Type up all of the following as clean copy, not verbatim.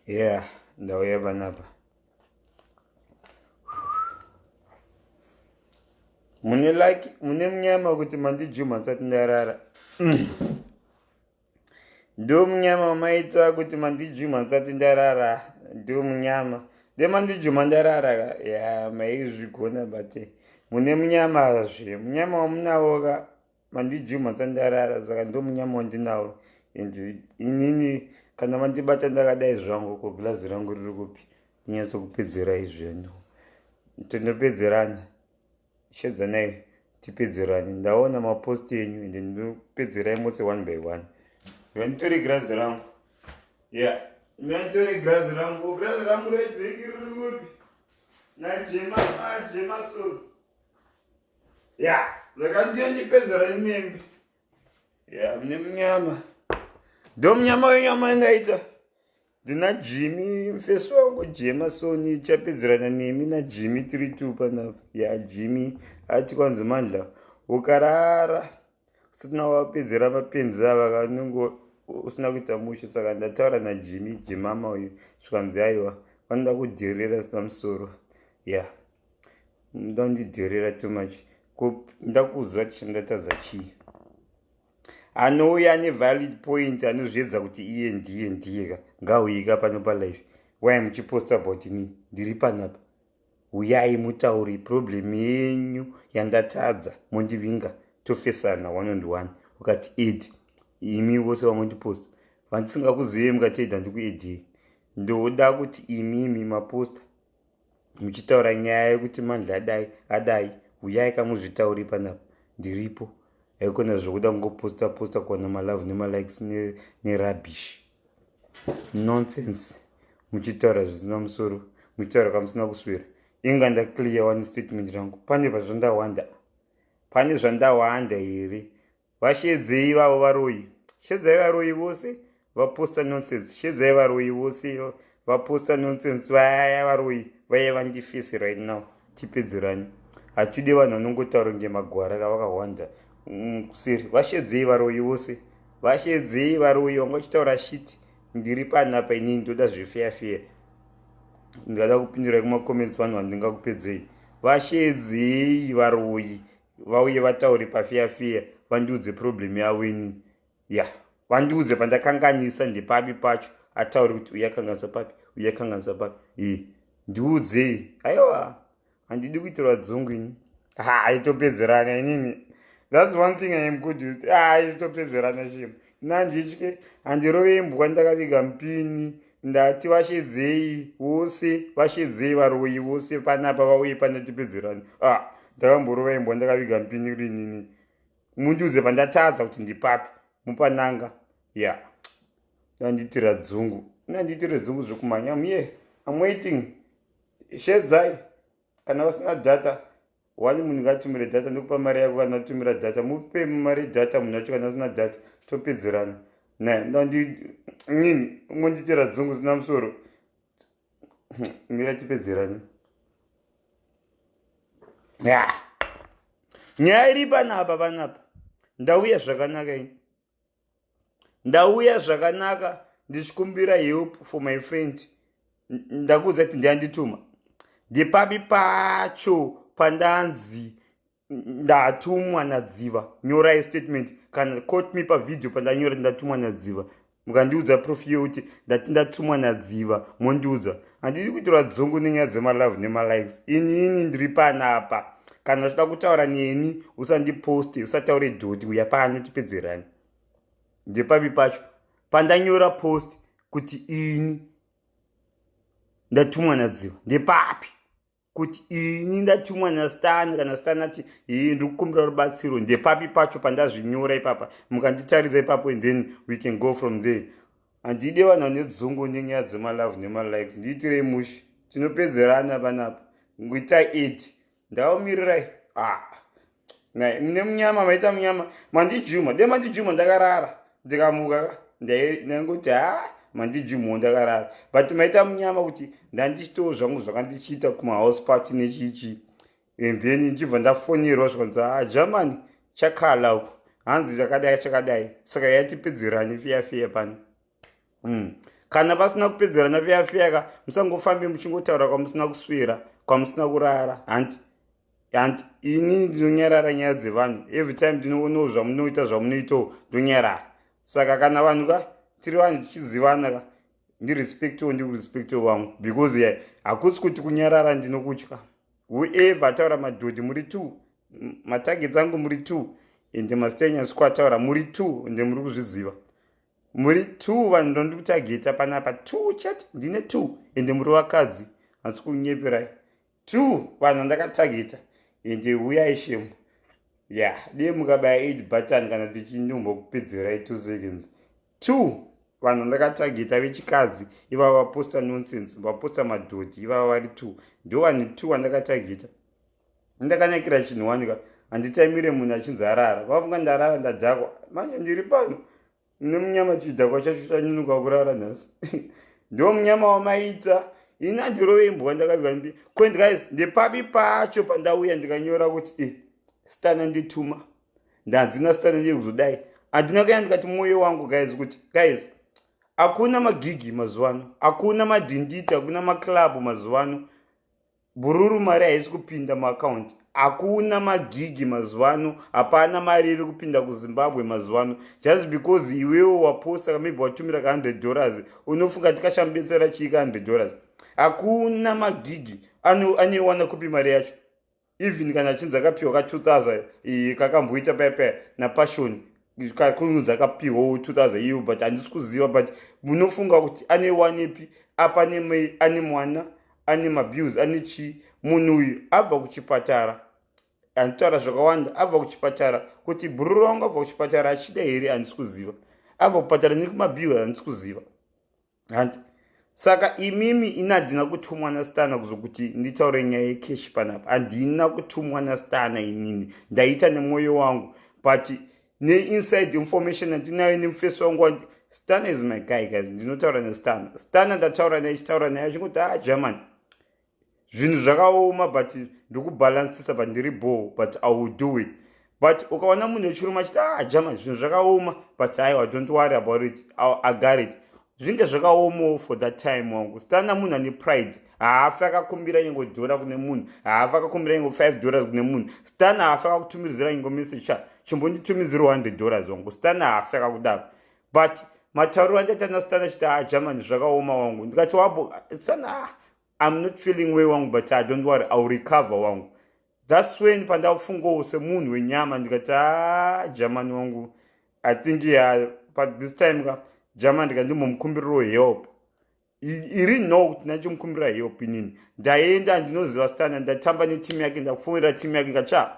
Yeah, ndauya panapa. Mune munyama kuti mandijuma nsati ndarara. Ndo munyama maita kuti mandijuma nsati ndarara. Ndo munyama. De mandijuma ndarara. Ya, maizvigona bate. Mune munyama zve. Munyama wamunawo mandijuma nsati ndarara. Saka ndo munyama wandinawo. Inini kana mandibata ndakadai zvangu ko glazi rangu riri kupi. Nyatso kupedzera izveno. Tinopedzerana. Shedzanai tipedzerani. Ndaona mapost enyu ende ndinopedzerai mose one by one. Nditori glazi rangu. Yeah. Nditori glazi rangu. Glazi rangu rechibheki riri kupi. Najema so. Yeah. Rakandiyo ndipedzera nembe. Yeah, mune munyama. Ndo munyama wenyama ndaita. Ndina Jimmy mfeso wangu Jema Sony chapedzerana nemi na Jimmy 32 panapa. Ya Jimmy ati kwanzi mandla ukarara usina wapedzera mapenzi ava kanungo usina kuita mushe saka ndataura na Jimmy Jemama uyu zvikanzi aiwa vanoda kudhirira sina musoro. Ya ndondidhirira too much ndakuzwa chindatadza chii anouya nevalid point anozvedza kuti iye ndiye ngauyika pano palife wai muchiposta about ini ndiri panapa uyai mutauri problem yenyu yandatadza mondivinga tofesana one on one ukati ed imi vose vamondiposta vandisingakuzive mukati ed handikuedhei ndoda kuti imimi maposta muchitaura nyaya yekuti mandla adai uyai kamuzvitauri panapa ndiripo haikona zvokuda kungoposta kuona malove nemalikes nerubbish nonsense muchitaura zvisina musoro muchitaura kamusina kuswera inga ndaclear one statement rangu pane zvandawanda here vashedzei vavo varoyi shedzai varoyi vose vaposta nonsense shedzai varoyi vose vaposta nonsense vaya varoyi vaya vandifesi right now tipedzerani hatide vanhu vanongotaura ngemagwara kavakawanda kuseri vashedzei varoyi vose vashedzei varoyi vanga vachitaura shiti ndiri panapa inini ndoda zvefeafea ndingada kupindurai kumacomments vanhu vandingakupedzei vashedzei varoyi vauye vataure pafeafea vandiudze problem yavo inini ya vandiudze pandakanganisa ndepapi pacho ataure kuti uyakanganisa papi ndiudzei aiwa handidi kuitirwa dzungu ini haitopedzerana inini. That's one thing I am good with. Itopedzerana shimo. Nanditye handirovei mbwa ndakaviga mpini ndati vashedzei vose vashedzei varoyi vose panapa vauye pana tipedzerani. Ndakamborovei mbwa ndakaviga mpini rinini. Mundiudze pandatadza kuti ndipapi mupananga. Yeah. Nanditira dzungu. Nanditire dzungu zvokumanya. I'm waiting. Shedzai. Kana vasina data. Wani munhu ngatumire data ndokupa mari yako kana tumira data mupe mari data munhu wacho kana asina data topedzerana nini ungonditira dzungu zina musoro mira tipedzerani nyaya iri panapa ndauya zvakanaka ndichikumbira help for my friend ndakuudza kuti ndiandituma ndipapi pacho pandanzi ndatumwa nadziva nyorai statement kana quote me pavideo pandanyora ndatumwa nadziva mukandiudza proof yekuti ndati ndatumwa nadziva mondiudza handidi kuitirwa dzungu nenyaya dzemalove nemalikes inini ndiri panapa kana uchida kutaura neni usandiposte usataure dhoti uya pano tipedzerani ndepapi pacho pandanyora post kuti ini ndatumwa nadziva ndepapi kuti ini ndatumwa nastan kana stan ati ndikukumbira rubatsiro ndepapi pacho pandazvinyora ipapa mukanditaridza ipapo and then we can go from there handide vanhu vane dzungu nenyaya dzemalove nemalikes ndiitirei mushi tinopedzerana panapa nguitai 8 ndaumirirai mune munyama maita munyama mandijuma ndakarara ndikamuka ndangoti mandijumo ndakarara but maita munyama kuti ndandichitawo zvangu zvakandichiita kumahouse party nechichi and then ndibva ndafonierwa zvikanzi germany chakala uko hanzi chakadai saka yatipedzerani feafea pano kana pasina kupedzerana feya musangofambe muchingotaura kwamusina kuswera kwamusina kurara handi ini ndinonyarara nyaya dzevanhu every time ndinoonawo zvamunoita zvamunoitawo ndonyarara. Saka kana vanhu tiri vanhu tichizivana ndirespectiwo ndikurespectiwo vamwe because hakusi kuti kunyarara ndinokutya. Whoever ataura madhodhi muri 2 matargets angu muri 2 ende mastenya squataura muri 2 ende muri kuzviziva muri 2 vanhu ndiri kutageta panapa 2 chat ndine 2 ende muri vakadzi asi kunyeperai 2 vanhu ndakatageta ende uyai shemu dei mukabaya 8 button kana tichinyumbokupedzerai 2 seconds 2 vanhu ndakatageta vechikadzi ivava vaposta nonsense vaposta madhodhi ivava vari 2 ndo vanhu 2 vandakatageta. Ndakanyakira chinhu wanika handitaimire munhu achinzi arara vafunga ndarara ndadhakwa manje ndiri pano nemunyama chidhakwa chacho chanyunuka kurara nhasi ndo munyama wamaita ini handirovembwa ndakavika guys ndepapi pacho pandauya ndikanyora kuti stana ndituma ndanzina stana ndiri kuzodai handina kuya ndikati mwoyo wangu guys kuti guys hakuna magigi mazuvano hakuna madhinditi hakuna maklabu mazuvano bururu mari haisi kupinda muakaunti hakuna magigi mazuvano hapana mari iri kupinda kuzimbabwe mazuvano just because iwewo waposta maybe watumira ka$100 unofunga tikashambetsera chii ka$100 hakuna magigi anoiwana kupi mari yacho even kana chinzi akapiwa ka$2000 kakamboita paya napashoni kunzi akapiwawo 2000 iyo but handisi kuziva but munofunga kuti anoiwanepi apa ane mwana ane mabuse ane chii munhu uyu abva kuchipatara anotaura zvakawanda abva kuchipatara kuti bhururu wangu abva kuchipatara achida here handisi kuziva abva kupatara nekumabhiu handisi kuziva handi saka imimi ina handina kutumwa nastana kuzokuti nditaure nyaya yekeshi panapa handina kutumwa nastana inini ndaita nemwoyo wangu but neinside information handinayo nemufesi wangu stana is my guy guys ndinotaura nestana stana ndataura naye chitaura naye achingoti german zvinhu zvakaoma but ndikubalansisa but ndiri ball but I will do it but ukaona munhu wechiruma achiti german zvinhu zvakaoma but aiwa don't worry about it I got it zvinge zvakaomawo for that time wangu stana munhu ane pride haafi akakumbira nyengo $1 kune munhu haafi akakumbira nyengo $5 kune munhu stana haafi akakutumidzira nyengo message chimbonditumidzirawo $100 wangu stana haafi akakudaro but matauriro andaita nastana chiti german zvakaoma wangu ndikati wabo stana I'm not feeling way wangu but don't worry I'll recover wangu that's when pandafungawo semunhu wenyama ndikati german wangu I think but this time german ndikandimbomukumbiriro help iri no kuti ndachimukumbirira help inini ndaenda ndinoziva stana ndatamba netimu yake ndakufonera timu yake ngacha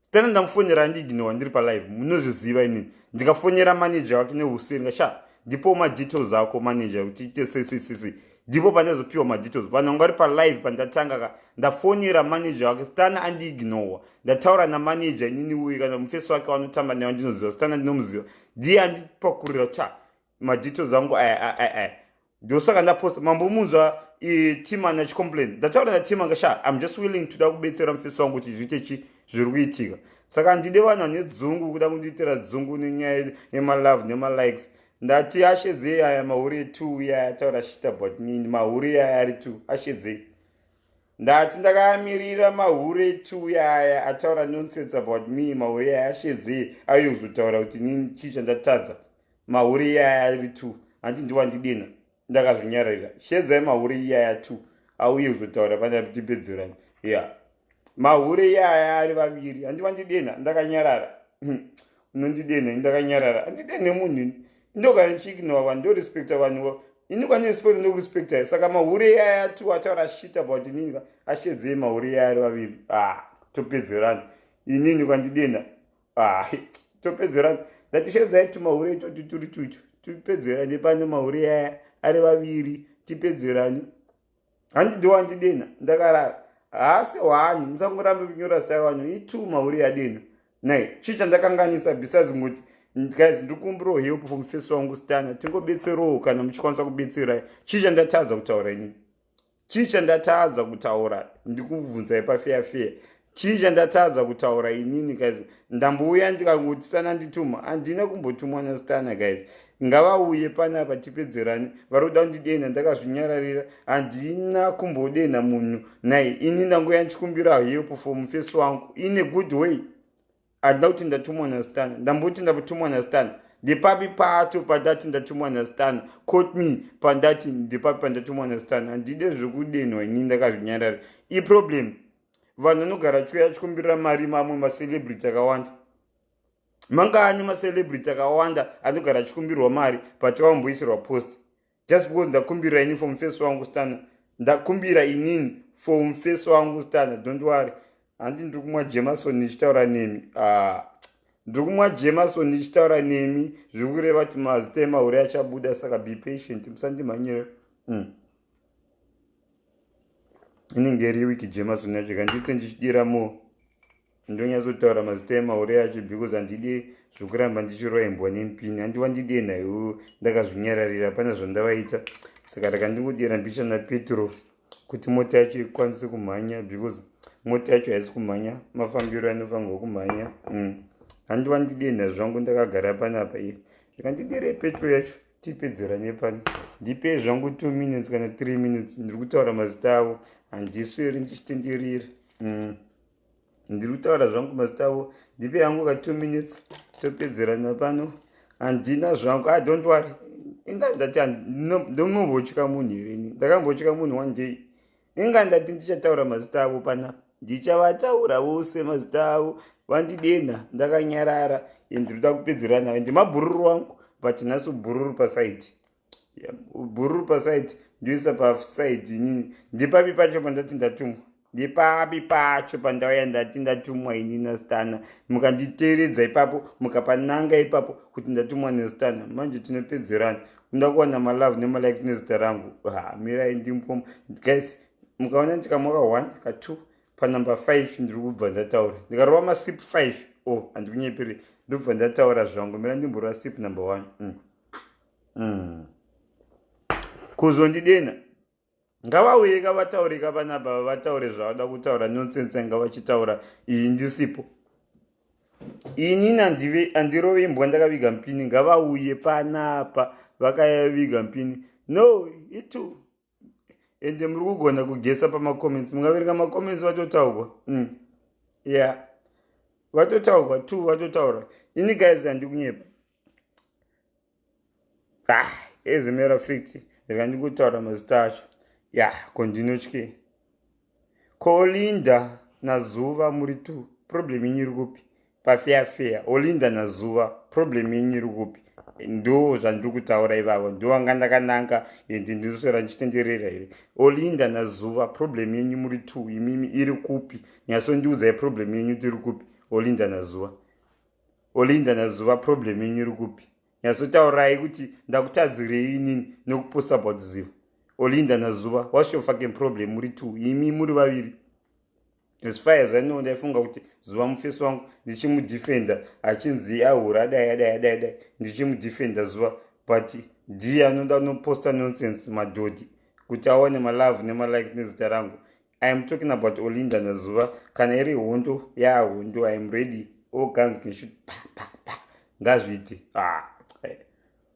stana ndamufonera handiiginowa ndiri palive munozviziva inini ndikafonera manager wake nehuseni ngacha ndipo madetails ako manager kuti ite sesesese ndipo pandazopiwa madetails vanhu vanga vari palive pandatanga ndafonera manager wake stana andiignowa ndataura namanager inini uyu kana mufesi wake wanotamba naye wandinoziva stana ndinomuziva ndiye andipakurira kuti madetails angu aya ndosaka ndaposta mambomunzwa team ana chicomplain ndataura nateam anga I'm just willing to da kubetsera mufesi wangu kuti zviite chi zviri kuitika saka handide vanhu vane dzungu kuda kundiitira dzungu nenyaya yemalove nemalikes ndati ashedzei aya mahuri 2 ya ataura shit about nini mahuri aya ari 2 ashedzei ndati ndakamirira mahuri 2 yaya ataura nonsense about me mahuri aya ashedzei ayozotaura kuti nini chii chandatadza mahuri aya ari 2 handi ndiwandidena ndakazvinyararira shedzai mahuri iyaya 2 auye kuzotaura panapitipedzerani mahuri iyaya ari vaviri handiwandidena ndakanyarara unondidena ndakanyarara handidene munhu ndogara ndichiignowa vanhu ndorespekta vanhu ini kwanirespecta ndokurespecta saka mahuri iyaya 2 ataura shit about inini ashedzei mahuri iyaya ari vaviri topedzerani inini kwandidena topedzerani ndatishedzai tumahuri itoti turi tutu tipedzerani pano mahuri iyaya ari vaviri tipedzerani handidowandidena ndakarara hasi hwani musangorambe kunyora zita vanhu i2 mahuri yadena nai chii chandakanganisa besides kuti guys ndikumbirawo help pomufesi wangu stana tingobetserawo kana muchikwanisa kubetserai chii chandatadza kutaura inini chii chandatadza kutaura ndikubvunzai pafeya chii chandatadza kutaura inini guys ndambouya ndikangoti stana ndituma handina kumbotumwa nastana guys ngavauye panapa tipedzerane. Vari kuda kundidena ndakazvinyararira, handina kumbodena munhu naye. Ini ndangoya ndichikumbira help for mufesi wangu in a good way. Handina kuti ndatumwa naStana, ndamboti ndatumwa naStana. Ndipapi pacho pandati ndatumwa naStana, quote me pandati ndipapi pandatumwa naStana. Handide zvekudenwa, ini ndakazvinyararira. Iproblem vanhu vanogara chiuya chikumbirira mari mamwe macelebrity akawanda. Mangani macelebrity akawanda anogara achikumbirwa mari pachakamboisirwa post. Just because ndakumbira ini for mufesi wangu Stana, ndakumbira inini for mufesi wangu Stana, don't worry. Handi ndiri kumwa Jameson nichitaura nemi. Ndiri kumwa Jameson nichitaura nemi zviri kureva kuti mazita emahure achabuda, saka be patient, musandimhanyira. Inenge iri wiki Jameson yacho kanditi ndichidira mo ndonyatsotaura mazita emahure acho because handidi zvokuramba ndichiroembwa nempini. Handiwa ndidena iwo ndakazvinyararira, hapana zvandavaita. Saka ndakandingodira mbicha naPetro kuti mota yacho ikwanise kumhanya because mota yacho haisi kumhanya mafambiro anofanirwa kumhanya. Handiwa ndidena zvangu ndakagara panapa iye. Ndikandidire Petro yacho tipedzerane pano. Ndipe zvangu 2 minutes kana 3 minutes ndiri kutaura mazita avo. Handisweri ndichitenderera. Ndiri kutaura zvangu mazita avo. Ndipe hangu ka 2 minutes topedzerana pano. Handina zvangu. Don't worry. Inga ndati ndombotya munhu here ini. Ndakambotya munhu one day. Inga ndati ndichataura mazita avo panapa. Ndichavataura vose mazita avo. Vandidena ndakanyarara. Ndiri kuda kupedzerana naye. Ndimabhururu wangu but nhasi bhururu paside. Bhururu paside ndoisa paside inini. Ndipapi pacho pandati ndatumwa. Ndipapi pacho pandauya ndati ndatumwa ini naStana. Mukanditeeredza ipapo, mukapananga ipapo kuti ndatumwa naStana. Manje tinopedzerana. Kuda kuwana malove nemalikes nezita rangu. Mirai ndimpomo. Guys, mukaona ndikamwa ka1 ka2 panumber 5 ndiri kubva ndataura. Ndikarova masip 5. Handikunyeperi. Ndobva ndataura zvangu. Mira ndimborova sip number 1. Kuzondidena ngavauye vataurika panapa vataure zvavada kutaura nonsense anga vachitaura iyi ndisipo. Ini handirove imbwa ndakaviga mpini. Ngavauye panapa vakaviga mpini. No, itu ende muri kugona kugesa pamacomments. Mungaverenga macomments vatotaurwa. Yeah, vatotaurwa tu, vatotaura. Ini guys handikunyepa. As a matter of fact, ndikandikutaura mazita acho. Kondinotye. Kolinda naZuva muri tu. Problem yenyu iri kupi? Pafeafea. Olinda naZuva. Problem yenyu iri kupi? Ndo zvandiri kutaura ivavo. Ndo wanga ndakananga ende ndizoswera ndichitenderera here. Olinda naZuva. Problem yenyu muri tu. Imimi iri kupi? Nyasondiudzai problem yenyu iri kupi? Olinda naZuva. Olinda naZuva. Problem yenyu iri kupi? Nyasotaurai kuti ndakutadzirei inini nekuposta about Ziva. Olinda naZuva. What's your fucking problem? Muri tu. Imi muri vaviri. As far as I know, ndaifunga kuti Zuva mufesi wangu ndichimudefenda achinzi ahura dai ndichimudefenda Zuva, but ndiye anoda kuposta nonsense madhodhi kuti awane malove nemalikes nezita rangu. I am talking about Olinda naZuva. Kana iri hondo hondo, I am ready. All guns can shoot. Ngazviite.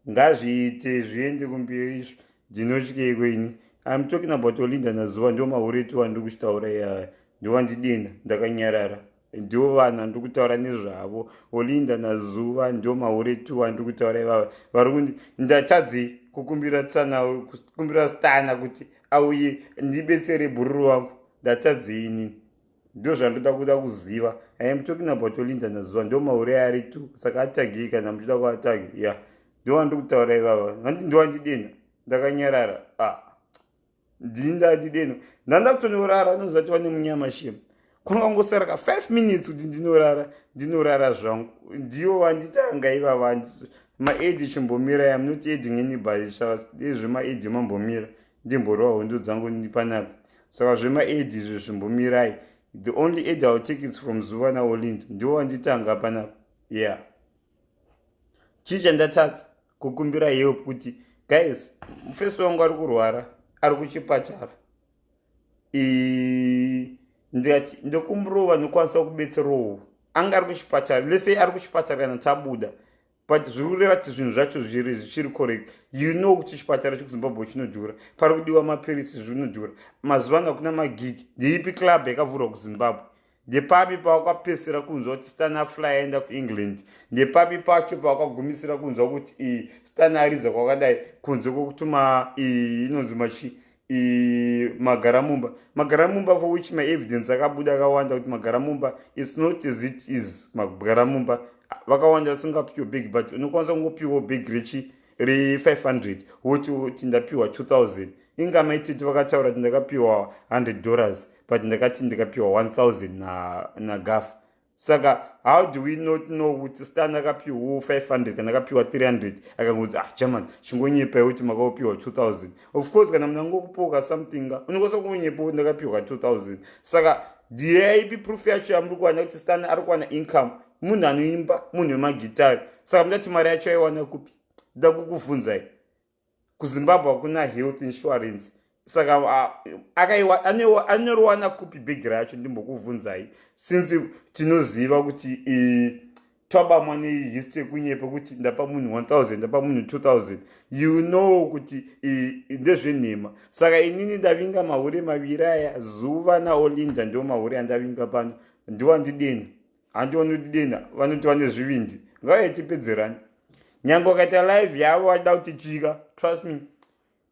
Ngazviite zviende kumberi. Ndinotyeko ini. I am talking about Olinda naZuva. Ndo mahure tu andiri kuchitaura yaya. Ndowandidena ndakanyarara. Ndo vanhu andiri kutaura nezvavo. Olinda naZuva ndo mahure tu andiri kutaura ivava. Vari kundi ndatadze kukumbira Stana kuti auye ndibetsere bhururu wangu. Ndatadze inini. Ndo zvandoda kuda kuziva. I am talking about Olinda naZuva. Ndo mahure ari tu. Saka atagi kana muchida kuatagi. Ndo wandiri kutaura ivava. Ndowandidena ndakanyarara. Ndinodideno. Ndanda kutonorara nozati wane munyamashema. Kwangangosara ka 5 minutes kuti ndinorara zvangu. Ndiyo wanditanga ivava. Maedi chimbomira. I am not aiding anybody. Zvemaedi mambomira. Ndimborwa hondo dzangu panapa. Saka zvemaedi zvimbomirai. The only aid I will take is from Zuva na Olinda. Ndiyo wanditanga panapa. Yeah. Chicha ndatadza kukumbira help kuti guys, mufesi wangu ari kurwara. Ari kuchipatara. Ndati ndokumbirova nokwanisa kubetserowo. Anga ari kuchipatara. Lese ari kuchipatara kana tabuda. but zviri kureva kuti zvinhu zvacho zvichiri correct. You know kuti chipatara chekuzimbabwe chinodhura, pari kudiwa mapirisi zvinodhura. Mazuva ano hakuna magigi. Ndeipi club yakavhurwa kuzimbabwe? Ndepapi pawakapesera kunzwa kuti Stan Fly aenda kuEngland? Ndepapi pacho pawakagumisira kunzwa kuti Stan aridza kwakadai kunze kwokutuma inonzi machi magaramumba for which my evidence akabuda akawanda kuti magaramumba it's not as it is. Magaramumba vakawanda vasingapiwa big, but unokwanisa kungopiwa big re 500 woti ndapiwa 2000. Ingama ititi vakataura kuti ndakapiwa $100 but ndakati ndikapiwa 1000 nagaf. Saka how do we not know kuti Stan akapiwa 500 kana akapiwa 300 akangodzi German chingonyepa kuti makapiwa 2000? Of course kana munangokupoka something unokwanisa kunyepa kuti ndakapiwa 2000. Saka ndiyaipi proof yacho yamuri kuwana kuti Stan ari kuwana income? Munhu anoimba, munhu wemagitari. Saka mudati mari yacho aiwana kupi? Nda kukubvunzai. KuZimbabwe hakuna health insurance. Saka anoriwana kupi bhegi racho? Ndimbokubvunzai, since tinoziva kuti twabamwa nehistory kunyepa kuti ndapa munhu 1000 ndapa munhu 2000. You know kuti ndezvenhema. Saka inini ndavinga mahure maviri aya, Zuva naOlinda ndio mahure andavinga pano. Ndiwandidena handioni kudena, vanoti vane zvivindi. Ngavaitipedzerani. Nyange ukaita live yavo vada kuti chika, trust me,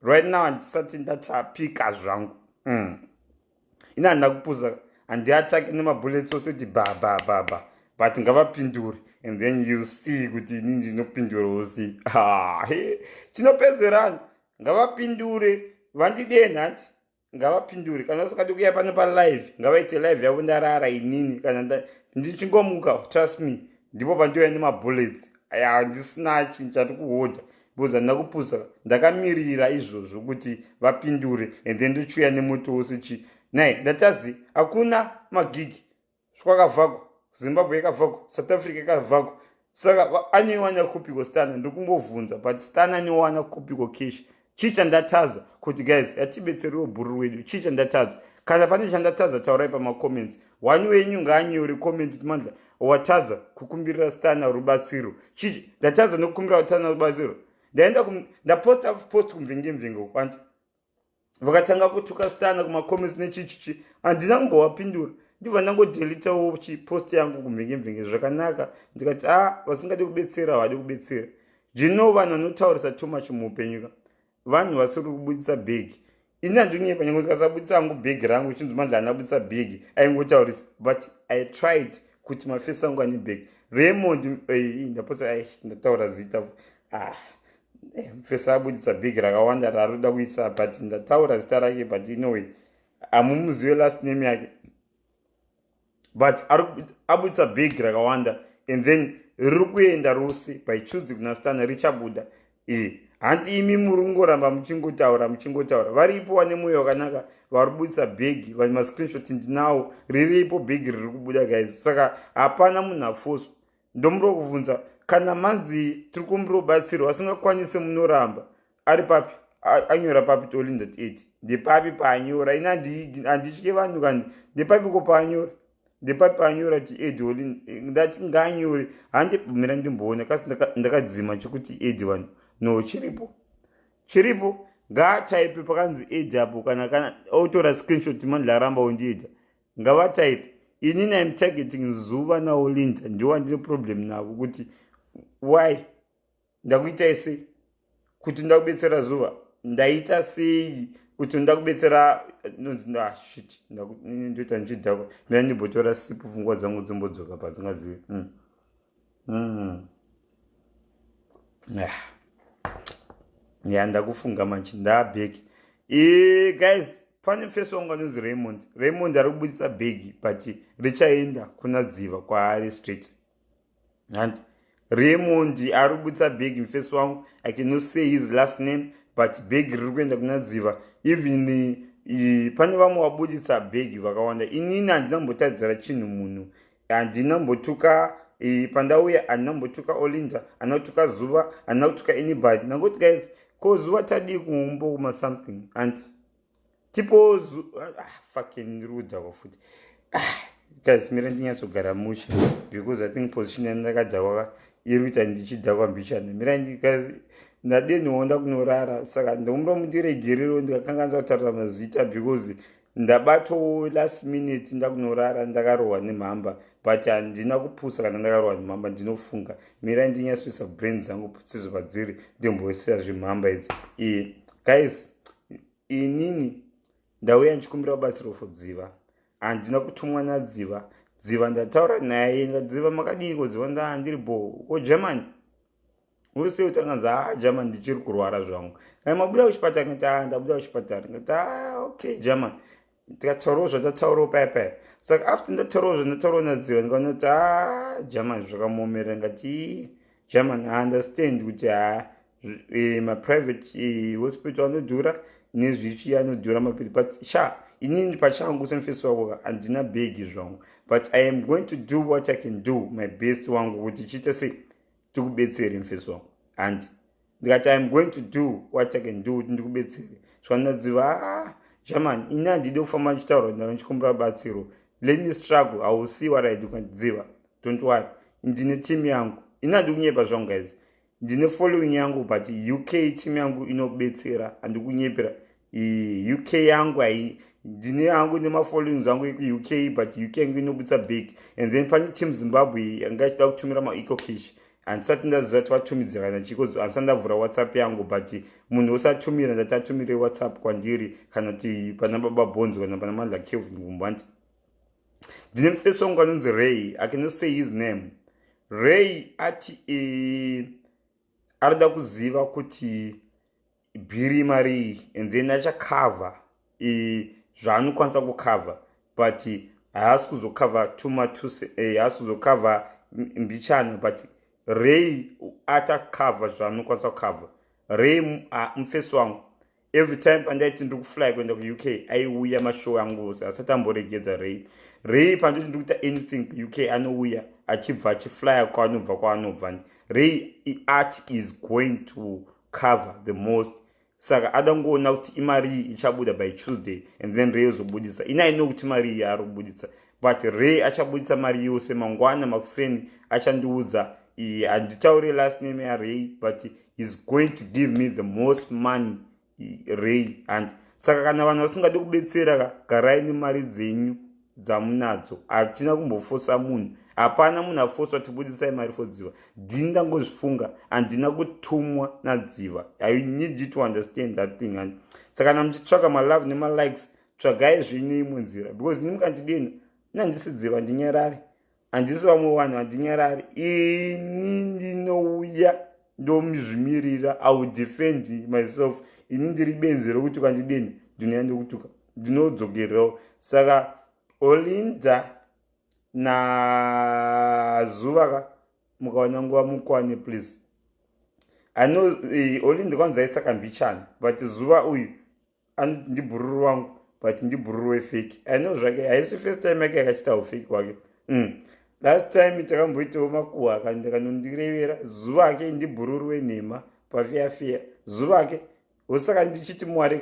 right now handisati ndatapika zvangu. Ina handina kupuza, handiataki nemabullets ose kuti ba, but ngavapindure, and then you see kuti inini ndinopindura usi. Tinopedzerani, ngavapindure, vandidena hati, ngavapindure. Kana vasikadi kuuya pano palive, ngavaite live yavo ndarara inini, kana ndichingomuka, trust me, ndipo pandiuya nemabullets. Handisina chinhu chati kuhodha because handina kupusa, ndakamirira izvozvo kuti vapindure, and then ndochiuya nemoto wose chi nai ndatadzi hakuna magigi kwakavhagwa, Zimbabwe yakavhagwa, South Africa yakavhagwa. Saka anoiwana kupiko Stan? Ndikumbobvunza, but Stan anoiwana kupiko cash? Chii chandatadza kuti guys atibetserewo bhuru wedu? Chii chandatadza? Kana pane chandatadza taurai pamacomments. Wani wenyu ngaanyore comment kuti mandla watadza kukumbirira Stan rubatsiro. Chii ndatadza nokukumbirira Stan rubatsiro? Ndaposta post kumvenge kwanti vakatanga kutuka Stan kumacomments nechichichi, handina kumbowapindura. Ndibva ndangodeletawo post yangu kumvenge zvakanaka. Ndikati vasingadi kubetsera havadi kubetsera. Vanhu vanotaurisa too much muupenyu, vanhu vasiri kubudisa bhegi. Ini handinyepa, nyange ndikasabudisa hangu bhegi rangu chinzi mandla handina kubudisa bhegi, aingotaurisa, but I tried kuti mafesi angu ane bhegi. Raymond ndapotsa ndataura zita, mufesi abudisa bhegi rakawanda raroda kuisa, but ndataura zita rake, but anyway hamumuzive last name yake, but abudisa bhegi rakawanda, and then riri kuenda rose by Tuesday kuna Stan richabuda. Handi imi muri kungoramba muchingotaura. Varipo vane mwoyo wakanaka vari kubudisa bhegi, vane mascreenshot ndinawo, riripo bhegi riri kubuda guys. Saka hapana munhu afoswa. Ndomuri kuvunza, kana manzi tiri kumbira rubatsiro asingakwanise munoramba ari papi? Anyora papi tolinda 8? Ndepapi paanyora? Ina handitye vanhu kandi ndepapi ko paanyora? Ndepapi paanyora kuti Ed Olin? Ndati ngaanyore, handibvumira ndimboona kasi ndakadzima chekuti Ed vanhu. No, chiripo ngaataipe pakanzi Ed apo, kana autora screenshot mandla aramba undiita ngavataipe. Inini I'm targeting Zuva naOlinda, ndiwo ndine problem navo kuti why ndakuita sei, kuti ndakubetsera Zuva ndaita sei, kuti ndakubetsera shit ndoita ndichidhakwa. Ndina ndimbotora sipu, pfungwa dzangu dzimbodzoka padzingazive. Ndakufunga manchi ndabhegi. Guys, pane mufesi wangu anonzi Raymond ari kubudisa bhegi, but richaenda kuna Dziva kwaari straight. And Raymond ari kubudisa bhegi, mufesi wangu, I cannot say his last name, but bhegi riri kuenda kuna Dziva. Even pane vamwe vabudisa bhegi vakawanda. Inini handina mbotadzira chinhu munhu, handina mbotuka pandauya, handina mbotuka Olinda, handina kutuka Zuva, handina kutuka anybody. Nangoti guys, ko Zuva tadi kumboma something and tipo fucking ruda wafuti. Guys, mira ndinyatsogara musha because I think position yandakadzakwa iri kuita ndichidhakwa mbichana mira ndadenoonda kunorara saka ndomuda mundiregerero ndikakanganisa kutaura mazita because ndabatowo last minute ndakunorara ndakarohwa nemhamba but handina kupusa kana ndakarohwa nemhamba ndinofunga mira ndinyaswisa brain dzangu dzizoba dziri ndimboisira zvemhamba idzi guys inini ndauya ndichikumbira batsiro for dziva handina kutumwa nadziva dziva ndataura naye ngadziva makadiko dziva ndandiri bo uko germany uri sei utanganza german ndichiri kurwara zvangu kana mabuda kuchipatara ngati ndabuda kuchipatara ngati okay german tikataurawo zvatataurawo paipai saka after ndataurawo zvandataurawo nadziva ndikaona kuti german zvakamomera ngati german understand kuti maprivate hospital anodhura nezvichi anodhura mapiri but inini pachangu semufesi wako handina bhegi zvangu but I am going to do what I can do my best wangu kuti chiite sei tikubetsere mufesi wangu and ndikati I am going to do what I can do kuti ndikubetsere zvanadziva german ini handide kufamba ndichitaura ndava ndichikumbira batsiro let me struggle I will see what I do kandidziva don't worry ndine team yangu ini handi kunyepa zvangu guys ndine following yangu but UK team yangu inobetsera handi kunyepera UK yangu ndine yangu nemafollowings angu eku-UK but UK yangu inobutsa big and then pane team Zimbabwe yanga ichida kutumira ma-eco cash handisati ndaziva kuti vatumidza kana chiko handisati ndavhura whatsapp yangu but munhu usatumira ndati atumire whatsapp kwandiri kana kuti pana baba bonzo kana pana madla kelvin ngumbandi ndine mufesi wangu anonzi Ray I cannot say his name Ray ati arida kuziva kuti bhiri mari and then achakava zvaanokwanisa kukava but haasi kuzokava haasi kuzokava mbichana but Ray atakava zvaanokwanisa kukava Ray mufesi wangu every time pandaiti ndiri kufly kuenda ku-UK aiuya mashow yangu ose asati amboregedza Ray pandoti ndiri kuita anything ku-UK anouya achibva achiflya kwaanobva Ray art is going to cover the most saka adangoona kuti imari ichabuda by Tuesday and then Ray uzobudisa ina ino kuti mari iyi ari kubudisa but Ray achabudisa mari yose mangwana makuseni achandiudza handitaure last name yaRay but he's going to give me the most money Ray and saka kana vanhu vasingadi kubetsera garai nemari dzenyu dzamunadzo hatina kumbofosa munhu hapana munhu afoswa tibudisai mari for dziva ndini ndangozvifunga handina kutumwa nadziva I need you to understand that thing and saka kana muchitsvaka malove nemalikes tsvagai zvenyu imwe nzira because ndini mukandidena nandisi dziva ndinyarari handisi vamwe vanhu handinyarari ini ndinouya ndomizvimirira I will defend myself ini ndiri benzi rokuti ukandidena ndinoya ndokutuka ndinodzogererawo saka Olinda nazuva mukawana nguva mukwane please I know Olinda kwanza aisaka mbichana but zuva uyu ndibhururu wangu but ndibhururu wefake I know zvake haisi first time yake yakachita ufake wake last time takamboitawo makuhwa kanondirevera zuva ake ndibhururu wenhema pafeafea zuva ake osaka ndichiti mwari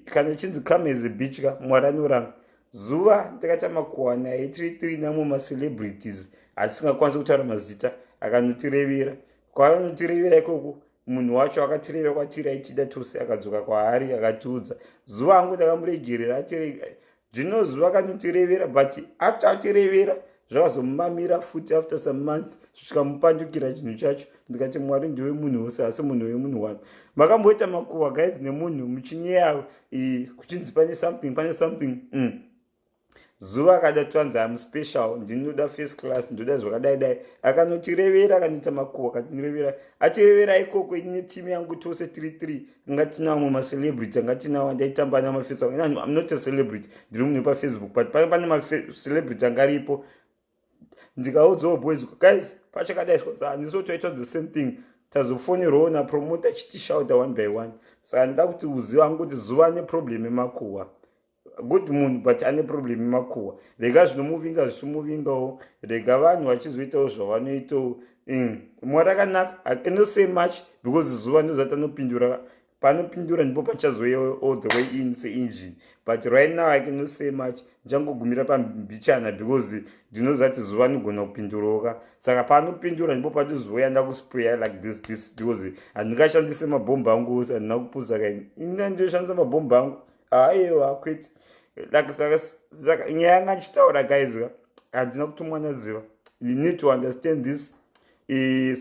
kana chinzi come as a bitch mwari anoranga zuva ndakaita makuhwa naye tiri namwe macelebrities atisingakwanisi kutaura mazita akanotirevera kwaanotirevera ikoko munhu wacho akatirevera kwatiri aitida tose akadzoka kwaari akatiudza zuva angu ndakamuregerera zvino zuva akanotirevera but after atirevera zvakazomumamira futi after some months zvikamupandukira chinhu chacho ndikati mwari ndiwe munhu wose asi munhu wemunhu wani makamboita makuhwa guys nemunhu muchinyeya kuchinzi pane something zuva akada twanza am special ndinoda first class ndoda zvakadai akanotirevera akanoita makuhwa akatirevera atirevera ikoko ine team yangu tose 3 ngatina amwe macelebrity angatinawo ndaitamba namafesi I'm not a celebrity ndiri munhu pafacebook but pane macelebrity angaripo ndikaudzawo boys guys pachakadai skonza handisotoita the same thing tazofonerawo napromoter chitishauta one by one saka ndida kuti uziva angu kuti zuva ane problem emakuhwa good munhu but ane problem emakuhwa rega zvinomuvinga zvichimuvingawo rega vanhu vachizoitawo zvavanoitawo mwari akanaka I cannot say much because zuva ndozati anopindura panopindura ndipo pachazoya all the way in seengine. But right now I cannot say much. Ndichangogumira pambichana because ndinoziva kuti zuva nogona kupinduroka. Saka panopindura ndipo pachizoya ndakuspraya like this because handingashandise mabhomba angu ose, handina kupusa kaini. Ina ndiyoshandisa mabhomba angu. Aiwa kwete. Like saka nyaya yanga ndichitaura guys, handina kuti mwanadziva. You need to understand this.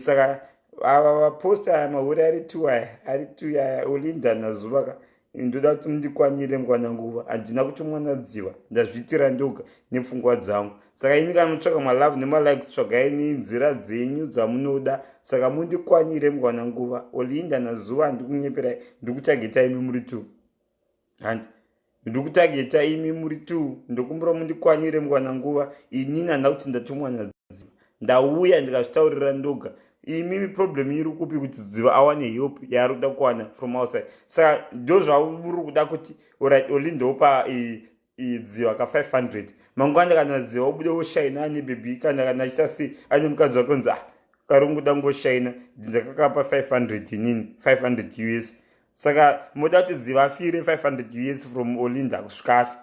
Saka vaposta aya mahuri ari tu Olinda nazuva ndoda kuti mundikwanire mwananguva. Handina kuti mwanadziva, ndazviitira ndoga nepfungwa dzangu. Saka imi kana mutsvaka malove nemalikes, tsvagai nenzira dzenyu dzamunoda. Saka mundikwanire mwananguva. Olinda nazuva handikunyeperai, ndikutageta imi muri 2. Ndikutageta imi muri 2. Ndokumbura mundikwanire mwananguva. Inini handina kuti ndatomwanadziva. Ndauya ndikazvitaurira ndoga. Imi problem iri kupi kuti dziva awane help yaari kuda kuwana from outside. Saka ndo zvauri kuda kuti alright Olinda opa dziva ka 500. Mangwana kana dziva ubude woshaina ane baby kana achita sei ane mukadzi wake unzi karunguda ngoshaina ndakakapa 500 inini 500 US. Saka moda kuti dziva afire 500 US from Olinda kusvikafi.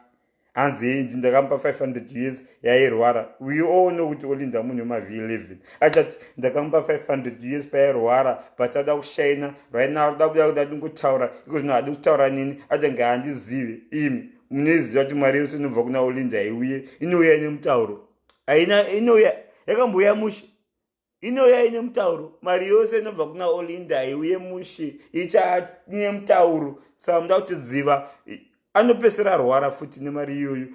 Hanzi ndakamupa 500 US yairwara. We all know kuti Olinda munhu maV11. Achati ndakamupa 500 US pairwara but ada kushaina right now dabuda ndingotaura iko zvino hadi kutaura nini achange handizive. Imi munoziva kuti mari yose inobva kuna Olinda iuye inouya nemutauro. Haina inouya yakambouya mushe. Inouya ine mutauro. Mari yose inobva kuna Olinda iuye mushe icha ine mutauro. Saka muda kuti dziva anopesera rwara futi nemari iyoyo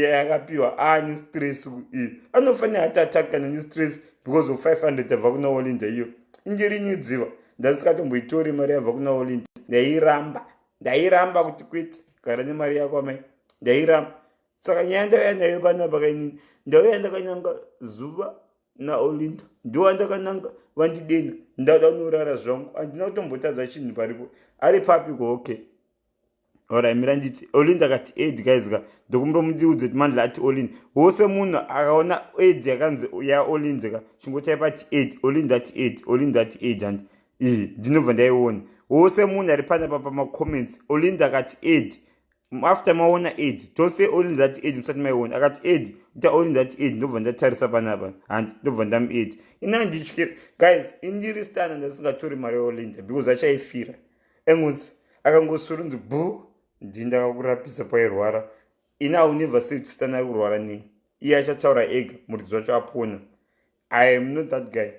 yakapiwa aane stress. Anofanira atatakana nestress because of 500 abva kuna Olinda iyo. Injiri dziva ndasikatomboitori mari yabva kuna Olinda. Ndairamba kuti kwete gara nemari yako amai. Ndairamba. Saka nyaya ndauya nayo panapa kainini. Ndauya ndakanyanga zuva naOlinda. Ndiwa ndakananga vandidena. Ndauda kunorara zvangu. Handina kutombotadza chinhu paripo. Ari papiko okay. Ora mira nditi Olinda kati aid guys ka ndokumbura mundiudze kuti mandla ati Olinda wose munhu akaona aid yakanzi ya Olinda ka chingotaipa ati aid Olinda ati aid Olinda ati aid and ndinobva ndaiona wose munhu ari panapa pamacomments Olinda kati aid after maona aid don't say Olinda ati aid musati maiona akati aid ita Olinda ati aid ndobva ndatarisa panapa and ndobva ndam aid ina ndityire guys indiri stana ndasingatori mari Olinda because achaifira engunzi akangosurunzi boo ndindakakurapisa pairwara ina never say kuti stana kurwara nei iye achataura ega muridzi wacho apona. I am not that guy.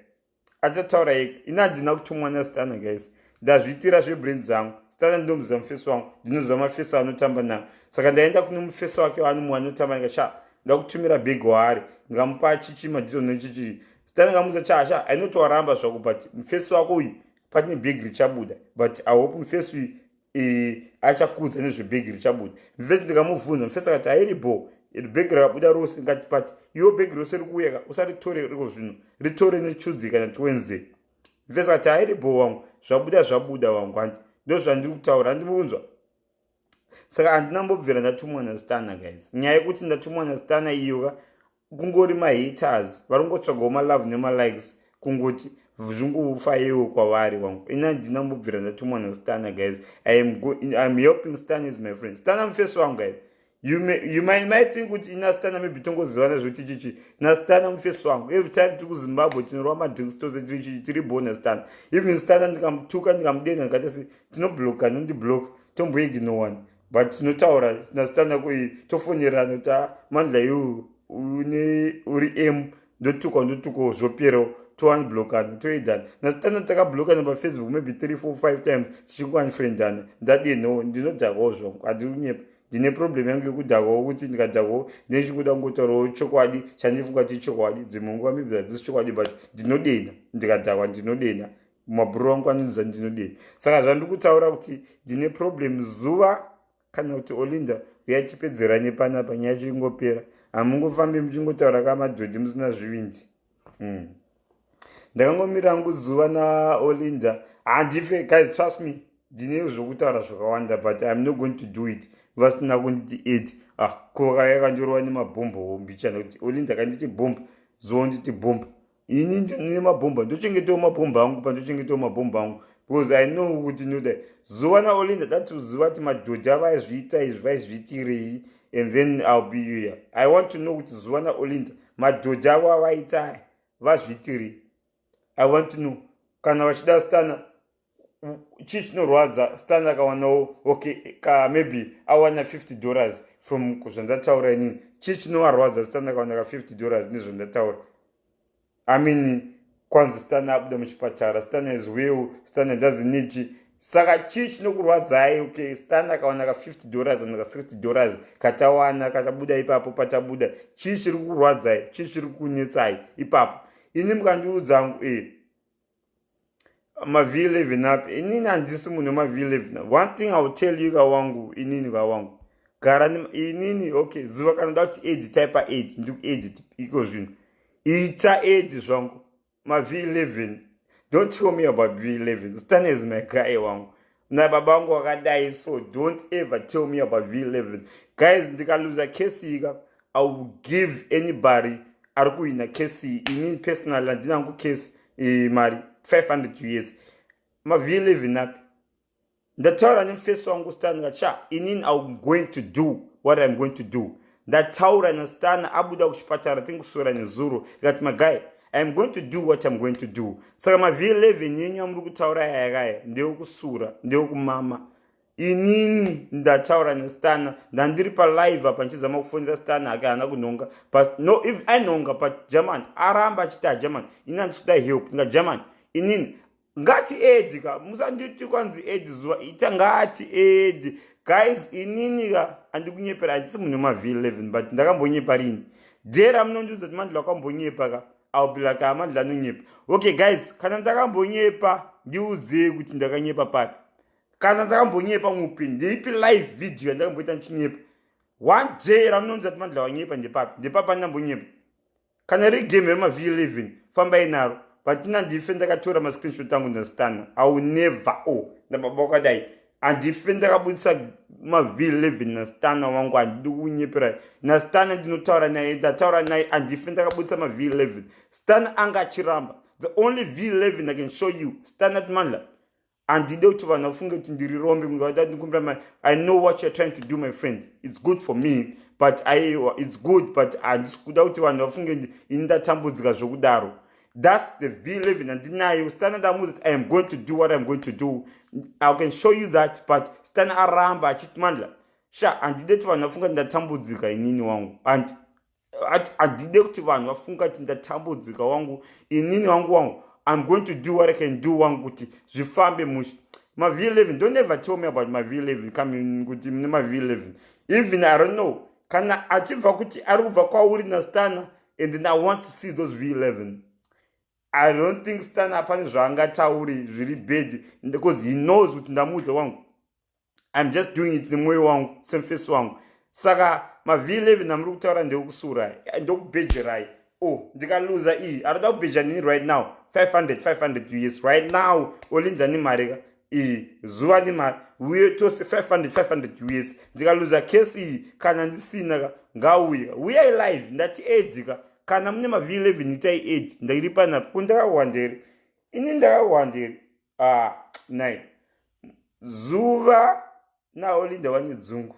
Achataura ega ina handina kutomwana stana guys. Ndazviitira zvebrain dzangu. Stana ndomuziva mufesi wangu ndinoziva mafesi anotamba nawo. Saka ndaenda kune mufesi wake wanomwe anotamba ndikasha ndakutumira bhegi waari ndikamupa chichima ndizo nechichi. Stana ngamuza sha ainotowaramba zvako but mufesi wako uyu patine bhegi richabuda but I hope mufesi uyu achakudza nezvebhegi richabuda. Mufesi ndikamubvunza mufesi akati hairibo bhegi rakabuda rose ngati pati iwo bhegi rose rikuuya usaritore riko zvino ritore neTuesday kana Wednesday. Mufesi akati hairibo wangu zvabuda wangu handi ndozvandiri kutaura handimunzwa. Saka handinambobvira ndatumwa naStana guys. Nyaya yekuti ndatumwa naStana iyoka kungori mahaters varongotsvagawo malove nemalikes kungoti zvingofaiwo kwavari wangu. Ina handinambobvira ndatumwa naStana guys. I'm helping Stana is my friend. Stana mufesi wangu guys. You might think kuti ina Stana maybe tongozivana zvoti chichi naStana mufesi wangu. Every time tiri kuZimbabwe tinorwa madrink stores tiri bona Stana. Even Stana ndikamutuka ndikamudena ndikati tinobloka nondibloka tomboignore but tinotaura naStana kui tofonerana kuti mandla iwo uri ndotukwa zvopera tounblokana toedana naStana takablokana paFacebook maybe 3-4-5 times tichingwanfriendana ndadeno ndinodhakawo zvangu handiri kunyepa. Ndine problem yangu yekudhakawo kuti ndikadhakawo ndichingoda kungotaurawo chokwadi chandifunga kuti chokwadi dzimwe nguva maybe hadzisi chokwadi but ndinodena ndikadhakwa ndinodena mabhuro wangu anonziva ndinodena. Saka zvandiri kutaura kuti ndine problem zuva kana kuti Olinda uyatipedzera nepanapa nyaya chingopera hamungofambi muchingotaura kamadhodhi musina zvivindi. Ndakangomira hangu zuva naOlinda handife guys trust me ndine zvokutaura zvakawanda but I'm not going to do it vasina kunditi aid koka yakandorwa nemabhomba hombichana kuti Olinda kanditi bhomba zuva nditi bhomba ini ndine mabhomba ndochengetawo mabhomba angu pandochengetao mabhomba angu because I know what you know that zuva naolinda datiziva kuti madhodha vaizviita izvi vaizviitirei, and then I'll be here. I want to know kuti zuva naolinda madhodha avo avaita vazviitirei. I want to know kana vachida stana chii chinorwadza stana akawanawo okay maybe awana $50 from zvandataura inini. Chii chinovarwadza stana akawana $50 nezvandataura. I mean kwanza stana abuda muchipatara, stana is well, stana doesn't need. Saka chii chinokurwadzai okay stana akawana $50 kana $60 katawana katabuda ipapo patabuda. Chii chiri kurwadzai, chii chiri kunetsai ipapo. Ini mukandiudza maV11 up inini handisi munhu maV11. One thing I will tell you kawangu inini kawangu gara inini okay zuva kana da kuti age type 8 ndiku age iko zvinhu ita age zvangu maV11. Don't tell me about V11. Stan is my guy wangu na baba wangu wakadai, so don't ever tell me about V11 guys. Ndikaluza case ika I will give anybody ari kuina case inini personal andinangu case mari $500 maV11 up. Ndataura nemfesi wangu Stan ngacha inini I'm going to do what I'm going to do. Ndataura na Stan abuda kuchipatara tinkusura nezuro ngati my guy I'm going to do what I'm going to do. Saka maV11 yenyu amuri kutaura yakaya ndeyokusura ndeyokumama. Inini ndataura neStan ndandiri pa live apa nchizama kufundira Stan akana kunonga but no if anonga but German aramba achita German inani suda help nga German inini ngati age ka musanditi kwanzi age zuwa ita ngati age guys inini ka andikunyepera andisi munhu maV11 but ndakambonyepa rini dera munondiudza kuti mandla wakambonyepa ka I'll be like mandla anonyepa. Okay guys kana ndakambonyepa ndiudze kuti ndakanyepa papi. Kana ndakambonyepa mupi ndipi live video yandakamboita nchinyepa. One day ramunondiudza kuti mandla wanyepa ndepapa ndambonyepa. Kana ri game yemaV11 fambai naro but ndife ndakatora mascreenshot angu naStan. I will never ndababa wakadai andife ndakabudisa maV11 naStan wangu andikunyepera naStan ndinotaura naye ndataura naye andife ndakabudisa maV11. Stan anga achiramba the only V11 I can show you Stan at manla andide kuti vanhu vafunge kuti ndiri rombe ndikumbira I know what you're trying to do my friend. It's good for me but it's good but andisikuda kuti vanhu vafunge indatambudzika zvokudaro. That's the V11 and deny Stan that I am going to do what I'm going to do. I can show you that but Stan aramba achitmandla sha andide kuti vanhu vafunga ndatambudzika inini wangu and andide kuti vanhu vafunga kuti ndatambudzika wangu inini wangu I'm going to do what I can do wangu kuti zvifambe mushi maV11. Don't ever tell me about maV11 coming kuti mune maV11 even I don't know kana achibva kuti ari kubva kwauri naStan and then I want to see those V11. I don't think Stan apane zvaangatauri zviri bad because he knows kuti ndamudza wangu I'm just doing it nemwoyo wangu semfesi wangu. Saka maV11 amuri kutaura ndeyokusura ndokubhejerai ndikaluza arida kubheja nini right now $500 right now olinda nimari zuva nimari uye tose $500 ndikaluza case kana ndisina ngauya live ndati edika kana mune maV11 itai 8 ndairi panapo kundakawanderi ini ndakawanderi nai zuva naolinda vane dzungu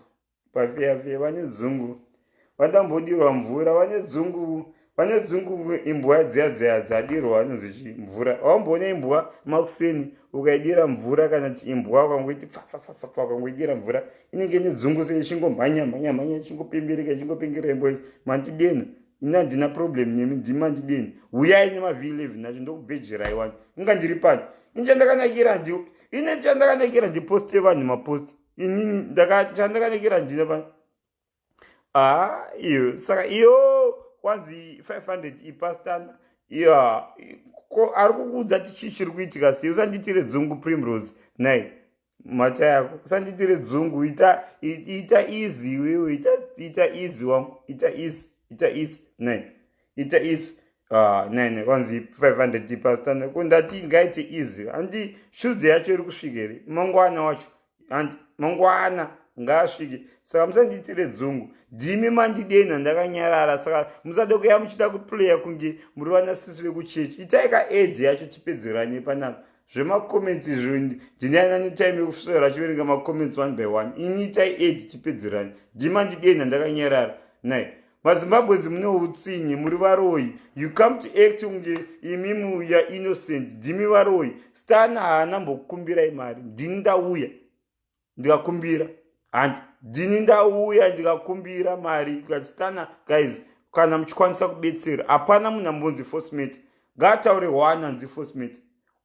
pafeafea vane dzungu vandambodirwa mvura vane dzungu imbwa dziya dzadirwa vanonzi mvura. Wamboona imbwa makuseni ukaidira mvura kana kuti imbwa ukangoiti ukangoidira mvura inenge ine dzungu sei ichingomhanya ichingopembereka ichingopengera imbwa mandideni ina handina problem nemi ndima ndideni uyai nemaV11 nacho ndokubhejerai wanyu ingandiri pano chandakanakira ndiposte vanhu maposti inini chandakanakira ndine pano iyo saka iyo kwanzi 500 ipastana ari kukuudza tichi chiri kuitika sei. Usanditire dzungu Primrose nai mata yako usanditire dzungu ita easy wewe ita easy wangu ita easy nai ita easy nai kwanzi 500 ipastana kundati ngaite easy andi Tuesday yacho iri kusvika here mangwana wacho andi mangwana ngasvike saka musanditire dzungu ndimi mandidena ndakanyarara saka musade kuya muchida kuplaya kunge muri vanasisi vekuchechi itai kaedzi yacho tipedzerane panapa zvemacomments izvo ndinana netime yekuswera achiverenga macomments one by one. Ini itai 8 tipedzerani. Ndima ndidena ndakanyarara. Nai mazimbabwenzi mune utsinye muri varoi. You come to act unge imi muya innocent. Ndimi varoi. Stana haana mbokukumbirai mari. Ndini ndauya ndikakumbira. And ndini ndauya ndikakumbira mari. Stana guys kana muchikwanisa kubetsera. Hapana munhu ambonzi force mate. Ngataure one anzi force mate.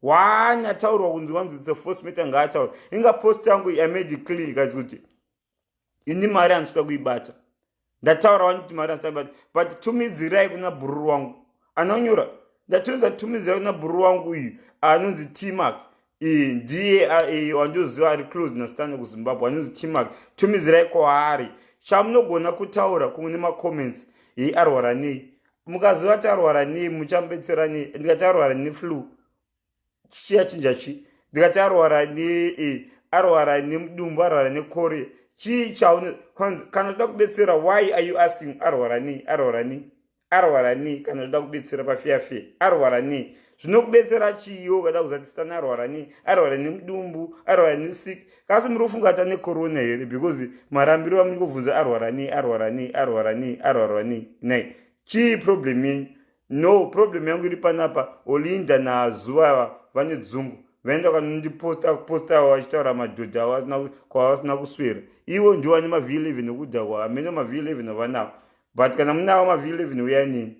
One ataurwa kunzi wanzi force mate ngataure. Inga post yangu I made it clear guys kuti ini mari anzoda kuibata. Ndataura wanti mari anzoda kuibata. But tumidzirai kuna bhururu wangu. Anonyora. Ndatunza tumidzirai kuna bhururu wangu uyu. Anonzi T-Mark. Ndiye wandoziva ari close naStana kuZimbabwe. Anonzi T-Mark. Tumidzirai kwaari. Chamunogona kutaura kune macomments. Arwara nei. Mukaziva kuti arwara nei muchambetsera nei. Ndikati arwara neflu. Chiya chinjachi. Ndikati arwara nemudumbu arwara nekore. Chii chaune kana uda kubetsera why are you asking arwara nei kana uda kubetsera pafiafe arwara nei. Zvinokubetsera chiyo kada kuzati Stana arwara nemudumbu arwara nesick. Kasi muri kufunga kuti ane corona here because marambiro amuri kuvunza arwara nei. Nai chii problem yenyu? No, problem yangu iri panapa. Olinda nazuva vane dzungu vaenda kanondiposta vachitaura madhodha kwavasina kuswera. Ivo ndio vane maV11 okudhakwa. Hamene maV11 avanawo. But kana munawo maV11 uya nini?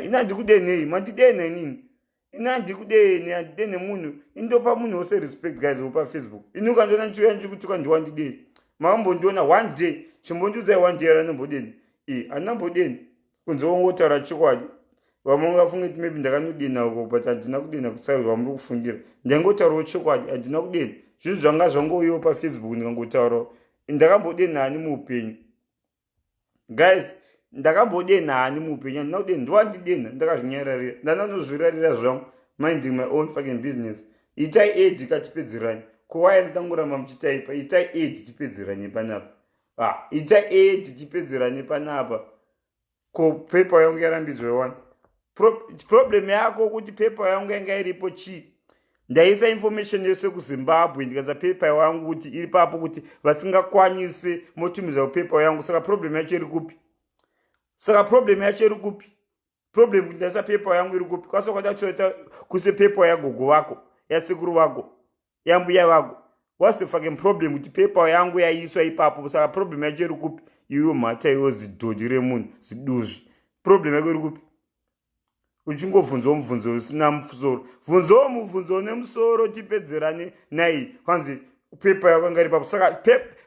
Ina ndikudenei mandidene nini? Ina ndikudene andidene munhu. Indopa munhu wose respect guys upa Facebook. Inukandona nchuya nchikutuka ndiwandidene. Makambondiona one day chimbondiudzai one day ranambodeni. Anambodeni kunzongotaura chikwadi. Vamwe vafunga kuti maybe ndakanodena uko but handina kudena kusairwa vamuri kufungira. Ndangotaurawo chikwadi handina kudena. Zvinhu zvanga zvangouyiwo paFacebook ndikangotaurawo. Ndakambodena hani muupenyu. Guys, ndakambodena hani muupenyu handina kudena ndiwandidena ndakazvinyararira. Ndanozvirarira zvangu minding my own fucking business. Itai 8 katipedzerani. Kuwai mutangoramba muchitaipa. Itai 8 tipedzerani panapa. Itai 8 tipedzerani panapa. Ko paper yangu yarambidzwe 1. Problem yako kuti paper yangu yanga iripo chii? Ndaisa information yose kuZimbabwe ndikaza paper yangu kuti iri papo kuti vasingakwanise motumiza paper yangu. Saka problem yacho iri kupi? Problem kuti ndaisa paper yangu iri kupi? Kwasokwata choita kuse paper yagogo wako, yasekuru wako, yambuya wako. What's the fucking problem kuti paper yangu yaiswa ipapo? Saka problem yacho iri kupi? Iwo mata iwo zidhodhi remunhu ziduzvi. Problem yako iri kupi? Uchingovhunzawo mubvunzo usina musoro. Bvunzawo mubvunzo nemusoro tipedzerane nai. Kwanzi paper yako yanga iri papo. Saka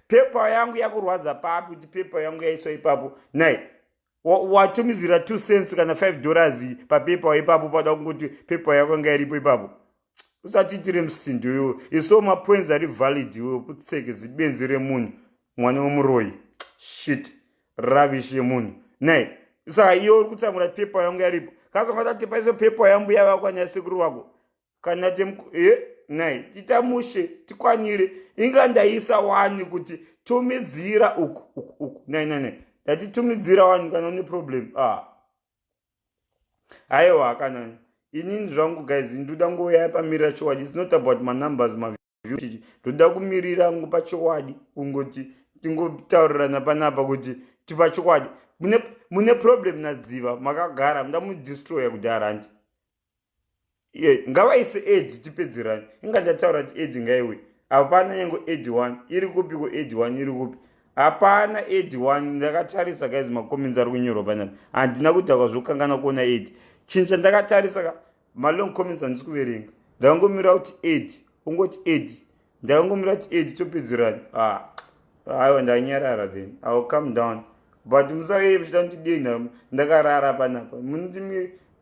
paper yangu yakurwadza papi kuti paper yangu yaiswa ipapo. Nai watumizira 2 cents kana $5 papaper ipapo pada kungoti paper yako yanga iripo ipapo. Usatitire msindo iwo. Iso mapoints ari valid iwo kutseke zibenzi remunhu mwana womuroi. Shit. Rubbish yemunhu. Nai saka iyo uri kutsamura paper yangu yaripo. Kasongata kuti paise paper yangu yavakwanya sekuru wako. Kana nai titamushe tikwanyire. Inga ndaisa 1 kuti tumidzira uku. Nai. Ndatitumizira 1 kana une problem. Aiwa kana inini zvangu guys ndoda ngoya pamirira chiwadi. It's not about my numbers my views. Ndoda kumirira ngo pachiwadi kungoti tingotaurirana panapa kuti tipa chikwadi. Mune problem nadziva makagara muda mudestroya kudhara andi. Ngavaise 8 tipedzerani. Inga ndataura kuti 8 ngaiwe. Hapana yango 81 iri kupi ko 81 iri kupi? Hapana 81 ndakatarisa guys macomments ari kunyorwa panapa. Handina kudhakwa zvokangana kuona 8. Chinhu chandakatarisa malong comments handisi kuverenga. Ndakangomira kuti 8. Ungoti 8. Ndakangomira kuti 8 topedzerani. Aiwa ndanyarara then. I will come down. But musave muchida ndidena ndakarara panapa.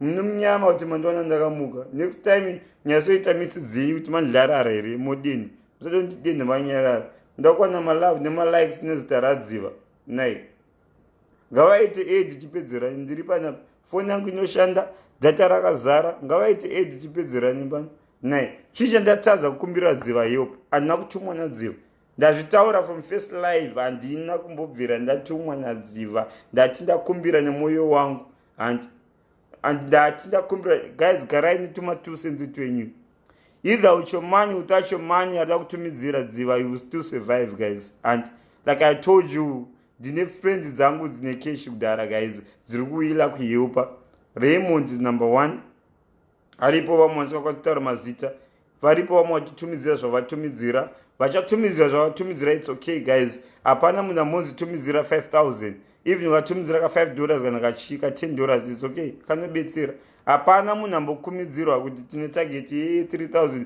Munyama kuti mandiona ndakamuka. Next time nyasoita mitsidzei kuti mandlarara here modeni. Musati ndidena manyarara. Ndakwana malove nemalikes nezita radziva. Nai. Ngavaite 8 tipedzerani ndiri panapa. Phone yangu inoshanda, data rakazara. Ngavaite 8 tipedzerani pana. Nai. Chii ndatadza kukumbira dziva help. Handina kutumwa nadziva. Ndazvitaura from first live handina kumbobvira ndatumwa nadziva. Ndati ndakumbira nemwoyo wangu. and ndati ndakumbira guys garai netuma 2 cents twenyu either uchomani utachomani hada kutumidzira dziva you will still survive guys. And like I told you ndine friends dzangu dzine cash kudara guys dziri kuila kuyepa. Raymond is number 1 aripo vamwe vakataura mazita varipo vamwe vachitumidzira zvavatumidzira vachatumidzira zvavatumidzira. It's okay guys, hapana munhu amonzi tumidzira 5000 even ukatumidzira $5 kana kachika $10 it's okay, kanobetsera. Hapana munhu ambokumidzirwa kuti tine target ye3000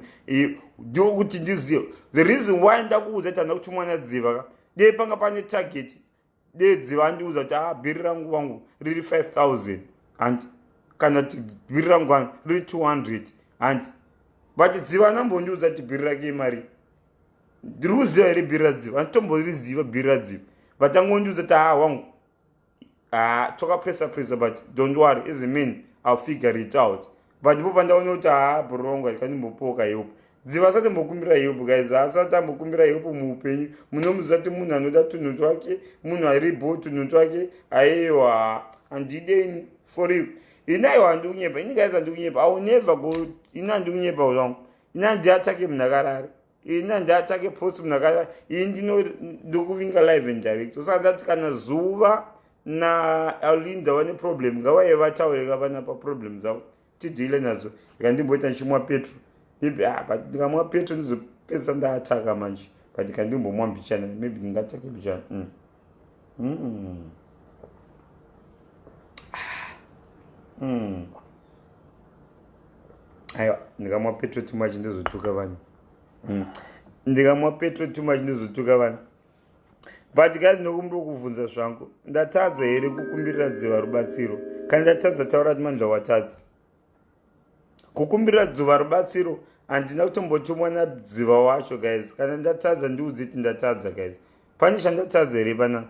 ndio kuti ndizive. The reason why ndakuudza kuti handa kutumwana dziva dei panga pane target dei dziva andiudza kuti bhiri rangu wangu riri 5000 and kana bhiri rangu wangu riri 200 and but dziva anambondiudza kuti bhiri rake imari ndiri kuziva here bhiri radziva anditomboriziva bhiri radziva but angondiudza kuti wangu tokapresa but don't worry as a man I'll figure it out. But ndipo pandaona kuti bhuru rangu handimbopoka help dziva asati mbokumbira help guys, asati ambokumbira help muupenyu munomuziva kuti munhu anoda tunhu twake, munhu aribo tunhu twake aiwa handideni for you. Inaiwa handikunyepa ini guys, handikunyepa. I will never go. Ina handikunyepa ulangu. Ina handiatake munhu akarara. Ina handiatake post munhu akarara. Ini ndinokuvinga live and direct. Saka ndati kana zuva na Alinda vane problem ngavaiye vataure kavanapa problem dzavo tidhile nazo. Ikandimboita ndichimwa petro maybe but ndikamwa petro ndizopedza ndaataka manje but ikandimbomwa mbichana maybe ndingatake mbichana aiwa ndikamwa petro too much ndizotuka vanhu ndikamwa petro too much ndizotuka vanhu. But guys, nokumuri kuvunza zvangu ndatadza here kukumbirira dziva rubatsiro kana ndatadza taura kuti mandla watadza kukumbirira dziva rubatsiro handina kutombotumwa nadziva wacho guys. Kana ndatadza ndiudze kuti ndatadza guys, pane chandatadza here pana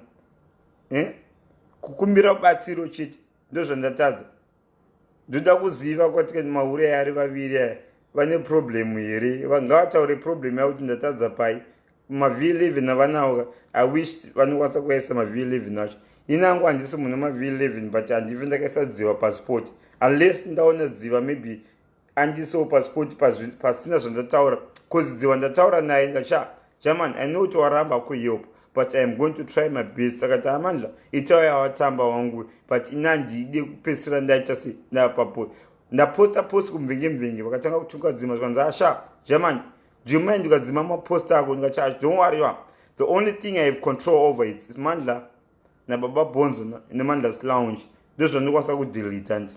kukumbira rubatsiro chete ndozvandatadza. Ndoda kuziva kuti mauri aya ari vaviri aya vane problem here, ngavataure problem yavo kuti ndatadza pai mav11 avanawo. I wish vanokwanisa kuisa mav11 acho. Inangu handisi munhu mav11 but handivi ndakaisa dziva passport unless ndaona dziva maybe andisawo passport pasina zvandataura cause dziva ndataura naye ndacha German I know kuti waramba kuhelp but I am going to try my best. Saka tamandla itawo yawatamba wangu but ina ndide kupesera ndaita se ndapapo ndaposta post kumvenge vakatanga kutuka dzima zvanza asha German do you mind ukadzima mapost ako ndikacha don't worry the only thing I have control over it is Mandla na Baba Bonzo na Mandla's lounge. Those ndikwanisa kudelete and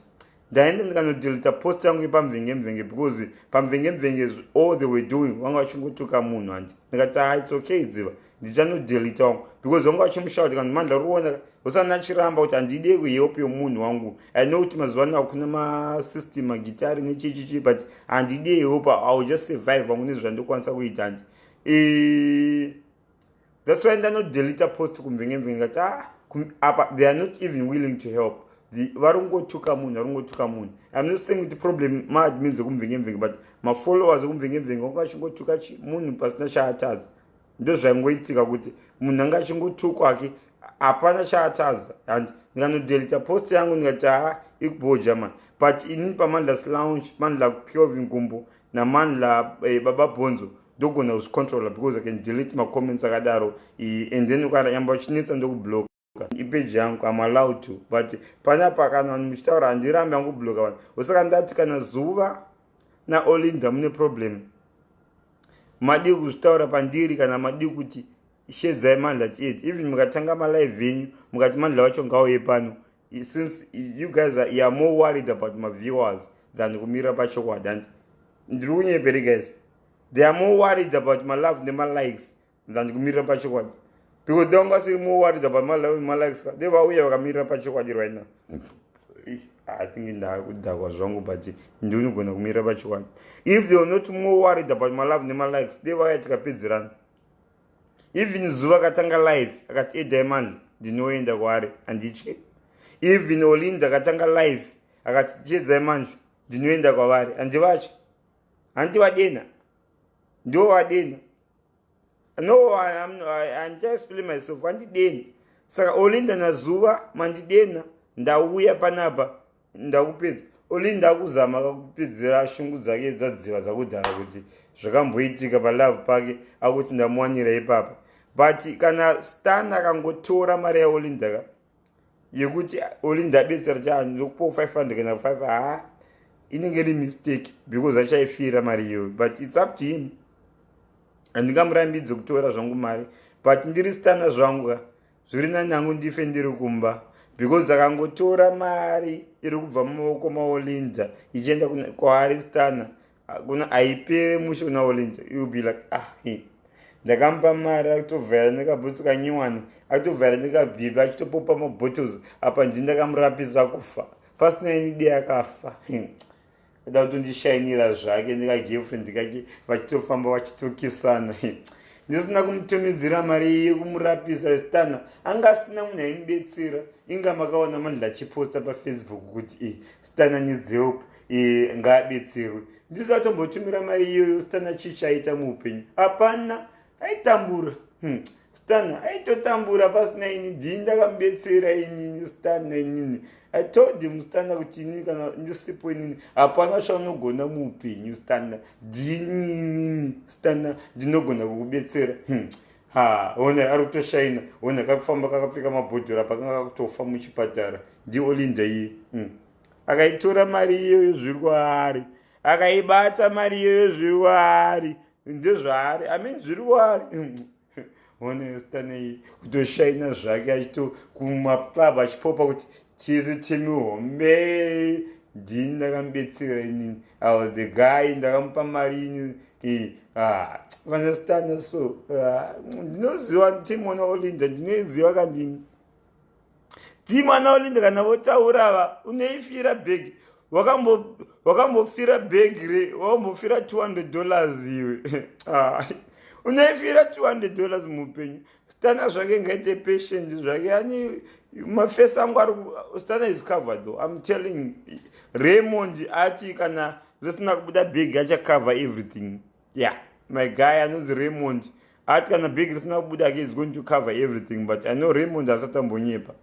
ndaenda ndikanodelete post yangu pamvenge because pamvenge is all they were doing wanga vachingotuka munhu and ndikati it's okay dziva ndichanodelete wangu because wanga vachimushauta kana Mandla ruona usana chiramba kuti handide kuhelp yomunhu wangu. I know kuti mazuva ano kuna masystem magitari nechichichi but handide help. I will just survive wangu nezvandikwanisa kuita and that's why ndanodelete post kumvenge ngati they are not even willing to help. Varongotuka munhu. I'm not saying the problem maadmins ekumvenge but mafollowers ekumvenge wanga vachingotuka munhu pasina chaatadza. Ndo zvangoitika kuti munhu anga achingotukwake hapana chaatadza and ndikanodelete post yangu ndikati ikuboja man but ini paMandla's lounge Mandla Kelvin Gumbo naMandla Baba Bonzo ndogona kuzvicontrola because I can delete my comments akadaro and then ukayamba uchinetsa ndokublock ipage yangu I'm allowed to but panapa kana vanhu muchitaura handirambi yangu kubloka vanhu. Usaka ndati kana zuva naOlinda mune problem madi kuzvitaura pandiri kana madi kuti shedzai Mandla tieti even mukatanga malive yenyu mukati Mandla wacho ngauye pano since you guys are more worried about my viewers than kumira pachokwadi and ndiri kunyeperi guys. They are more worried about my love and my likes than kumira pachokwadi because they are more worried about my love and my likes. They were aware wakamira pachokwadi right now. I think ndakudhakwa zvangu but ndinogona kumira pachokwadi. If they were not more worried about my love and my likes they were tikapedzerana. Even zuva katanga live akati Mandla ndinoenda kwaari handitye. Even Olinda katanga live akati chedzai Mandla ndinoenda kwavari handivatya handivadena ndo wadena. No, I'm just explaining myself. Handidena. Saka Olinda na zuva mandidena ndauya panapa ndakupedza Olinda akuzama kakupedzera shungu dzake dzadziva dzakudhara kuti zvakamboitika palove pake akuti ndamuwanira ipapa. But kana Stan akangotora mari yaOlinda ka yekuti Olinda abetsera chani ndokupawo 500 kana 5 inenge iri mistake because achaifira mari iyoyo. But it's up to him. Handingamurambidzi kutora zvangu mari, but ndiri Stan zvangu ka zviri nani hangu ndife ndiri kumba because akangotora mari iri kubva mumaoko maOlinda ichienda kwaari Stan kuna haipere mushe kuna Olinda. You will be like ndakampa mari akutovhara nekabhutsu kanyiwani akutovhara nekabhibi achitopopa mabottles apa ndindakamurapisa kufa pasina inidi akafa. Ada kutondishainira zvake nekagirlfriend kake vachitofamba vachitokisana. Ndisina kumutumidzira mari yekumurapisa Stan angasina munhu aimubetsera. Inga makaona munhu achiposta paFacebook kuti Stan needs help ngaabetserwe. Ndisatombotumira mari iyoyo Stan chichaita muupenyu. Hapana, aitambura. Stan aitotambura pasina ini ndindakamubetsera inini Stan inini. I told him Stan kuti inini kana ndisipo inini hapana chaunogona muupenyu Stan. Ndinini Stan ndinogona kukubetsera. Ona ari kutoshaina, ona kakufamba kakapfeka mabhodhoro pakanga kakutofa muchipatara. NdiOlinda iye. Akaitora mari iyoyo zviri kwaari. Akaibata mari iyoyo zviri kwaari. Ndezvaari, zviri kwaari. Ona Stan iye kutoshaina zvake achito kumapub achipopa kuti tisi timihombe ndindakamubetsera inini. I was the guy ndakamupa mari inini. Vana Stan so ndinoziva timona Olinda ndinoiziva kandini. Timona Olinda kana votaura ava unoifira bhegi wakambofira bhegi wakambofira $200 iwe. Unoifira $200 muupenyu. Stan zvake ngaite patient zvake ani mafesi angu ari Stan is covered though. I'm telling you. Raymond ati kana risina kubuda bhegi achacover everything. Yeah, my guy anonzi Raymond ati kana bhegi risina kubuda ke is going to cover everything. But I know Raymond asatambonyepa.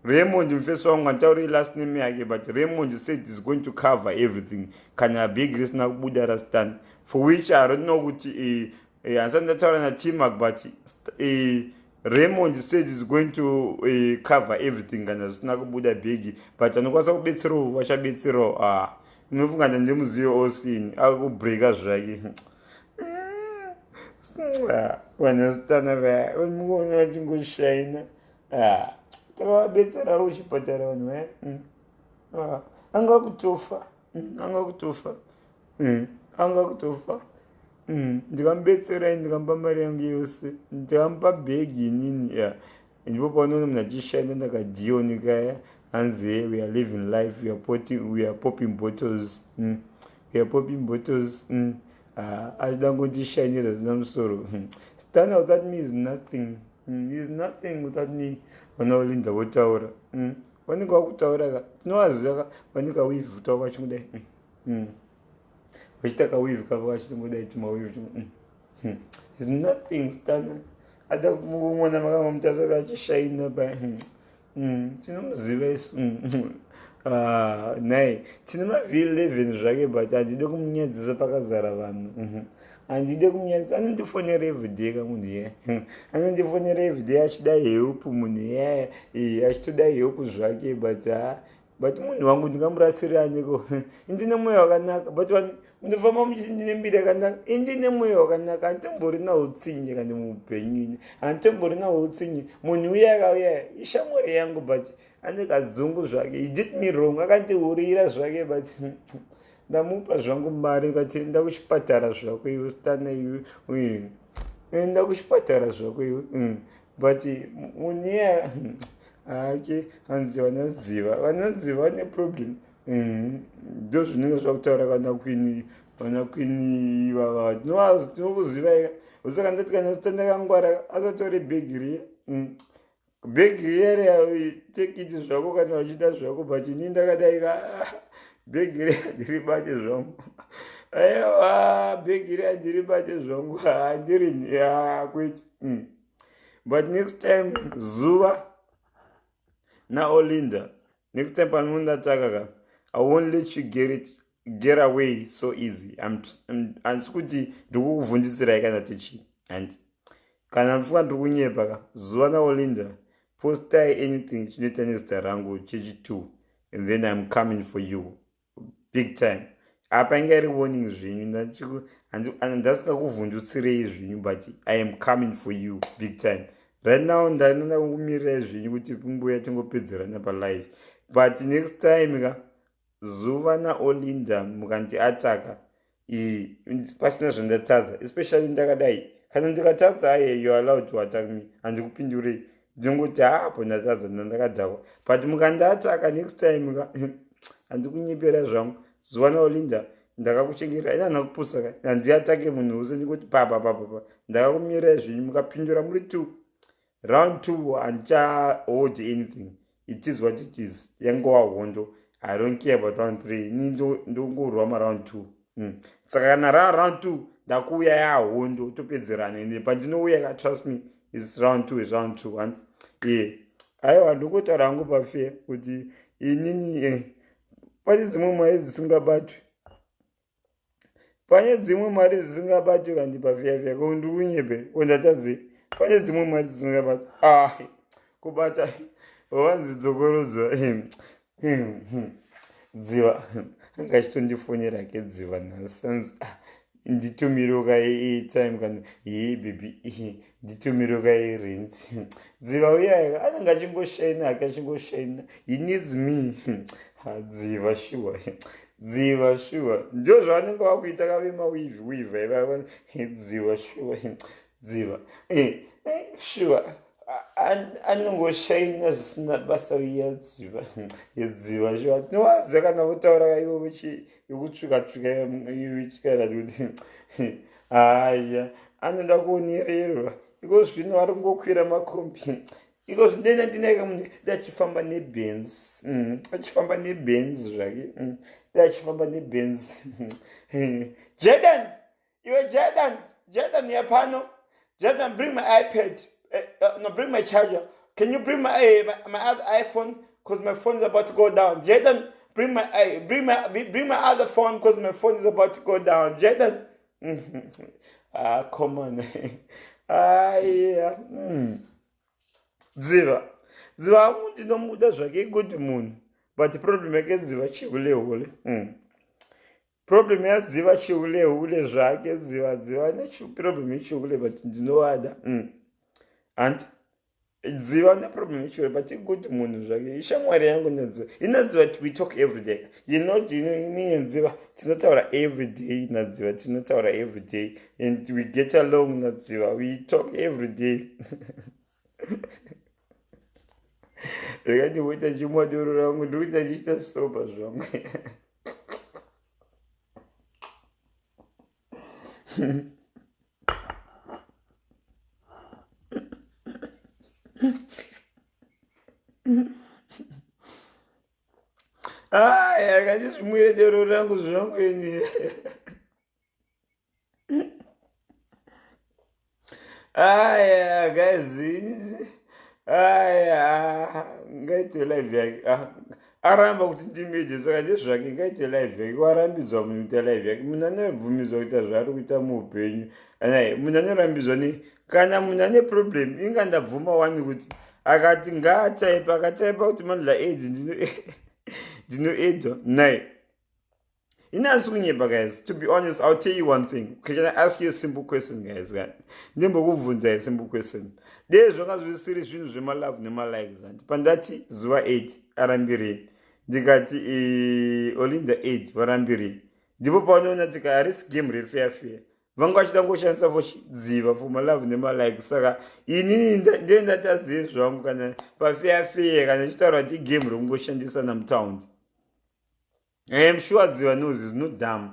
Raymond mfesi wangu antauri last name yake, but Raymond said is going to cover everything kana bhegi risina kubuda ra Stan, for which I don't know kuti ansandataura na T-Mac, but Raymond said is going to cover everything kana zvisina kubuda bhegi, but anokwanisa kubetserawo vachabetserawo. Unofunga ndandimuzive osini akubreaka zvake. Vana Stan vaya mukuona vachingoshaina. Takavabetsera kuchipatara vanhu vaya. Anga kutofa. Ndikamubetsera ndikampa mari yangu yose. Ndikamupa bhegi inini. Ndipo paunoona munhu achishaina ndakadioni kaya. Hanzi we are living life, we are popping bottles. Achida kundishainira zina musoro. Stan without me is nothing. He is nothing without me. Vana Olinda votaura. Vanenge vakutaura ka tinovaziva ka vanenge kawivi kutaura vachingudai. Vachita kawivi kavo vachingudai timawivi. Is nothing Stan. Ada kumona makambomutasira achishaina pa. Tinomuziva isu. Nai tine mavhiri 11 zvake, but handide kumunyadzisa pakazara vanhu. Handide kumunyadzisa. Anondifonera everyday kamunhu iye. Anondifonera everyday achida help munhu iye. Achitoda help zvake, but munhu wangu ndingamurasiraniko. Indine mwoyo wakanaka, but munofamba muchiti ndine mbiri yakanaka. Indine mwoyo wakanaka. Handitomborina utsinye kandi muupenyu. Handitomborina utsinye. Munhu uye akauya ishamwari yangu, but ane kadzungu zvake. He did me wrong. Akandiurira zvake, but ndamupa zvangu mari ngati enda kuchipatara zvako iwe Stan iwe. Enda kuchipatara zvako iwe. But munhu iye hanzi vanaziva vane problem. Ndo zvinenge zvakutaura kana kwini vava tinokuziva ika. Usaka ndati kana Stan akangwara asatore bhegi riya. Bhegi riya tekiti zvako kana wachida zvako, but ini ndakadai bhegi riya ndiribate zvangu. Aiwa bhegi riya ndiribate zvangu handirini kwete. But next time Zuva na Olinda, next time panomundataka ka I won't let you get away so easy. Handisi kuti ndikukuvhunzisirai kana tichi handi kana mfuka ndiri kunyepa ka zuva naolinda postai anything chinoita nezita rangu chechi2 and then I'm coming for you big time. Apa inga iri warning zvenyu ndasingakuvhundutsirei zvenyu but I am coming for you big time. Right now ndananda kungumirirai zvenyu kuti kumbuya tingopedzerana palive but next time ka zuva naolinda mukandiataka pasina zvandatadza especially ndakadai kana ndikatadza aye you are allowed to attack me handikupindurei ndingoti hapo ndatadza ndandakadhakwa but mukandiataka next time ka handikunyepera zvangu zuva naolinda ndakakuchengerera ina ndakupusa ka handiatake munhu wose ndikuti papapapapa ndakakumirai zvenyu mukapindura muri 2 round 2 handichahold anything. It is what it is. Yangowa hondo. I don't care about round 3. Ndongorwa round 2. Saka kana round 2 ndakuya ya hondo topedzerana ende pandinouya ka trust me is round 2 is round 2 and aiwa ndokutaura hangu pafe kuti inini pane dzimwe mari dzisingabatwi kandi pafe ko ndikunyepe ko ndatadze pane dzimwe mari dzisingabatwi kubata wanzi dzokorodzwa dziva angachitondifonera ke dziva nasanzi nditumiroka time kana baby nditumiroka rent dziva uyaya anenge achingoshaina akachingoshaina he needs me dziva sure ndio zvaanenge wakuita kave mawiva dziva sure anongoshaina zvisina basa uya dziva sure tinowaziva kana votaura kaivo yekutsvika kuti haya anoda kuonererwa iko zvino ari kungokwira makombi iko zvinena ndinaika munhu dachifamba nebenz zvake dachifamba nebenz Jaden iwe Jaden yapano Jaden bring my iPad no bring my charger. Can you bring my other iPhone because my phone is about to go down. Jaden bring my other phone because my phone is about to go down. Jaden come on. Yeah. Dziva ndinomuda zvake good munhu but problem yake Dziva chiulehule problem yadziva chiulehule zvake Dziva problem yechiule but ndinovada and Dziva ne problem yechiule but good munhu zvake ishamwari yangu nadziva inadziva we talk every day you know me and Dziva tinotaura every day nadziva tinotaura every day and we get along nadziva we talk every day ndikativoita chimwadoro rangu ndikuita ndichita soba zvangu akati zvimwire dero rangu zvangu ini guys ngaite live yake aramba kuti ndimedhe saka ndezvake ngaite live yake warambidzwa munhu kuita live yake munhu anobvumidzwa kuita zvaari kuita muupenyu munhu anorambidzwa kana munhu ane problem inga ndabvuma wani kuti akati ngaataipa akataipa kuti manula aids ndinoedwa naye inansi kunyepa guys. To be honest, I'll tell you one thing. Can I ask you a simple question guys? Ndembokuvhunza a simple question. Dei zvanga zvisiri zvinhu zvemalove nemalikes and pandati zuva 8 arambirei ndikati Olinda 8 varambirei ndipo paunoona tika harisi game refu yafe vanga vachida ngoshandisa vochidziva for malove nemalikes saka inini ndiye ndatazive zvangu kana pafeafeya kana ichitaura kuti igame rokungoshandisa namutaundi. I am sure Dziva knows is not dumb.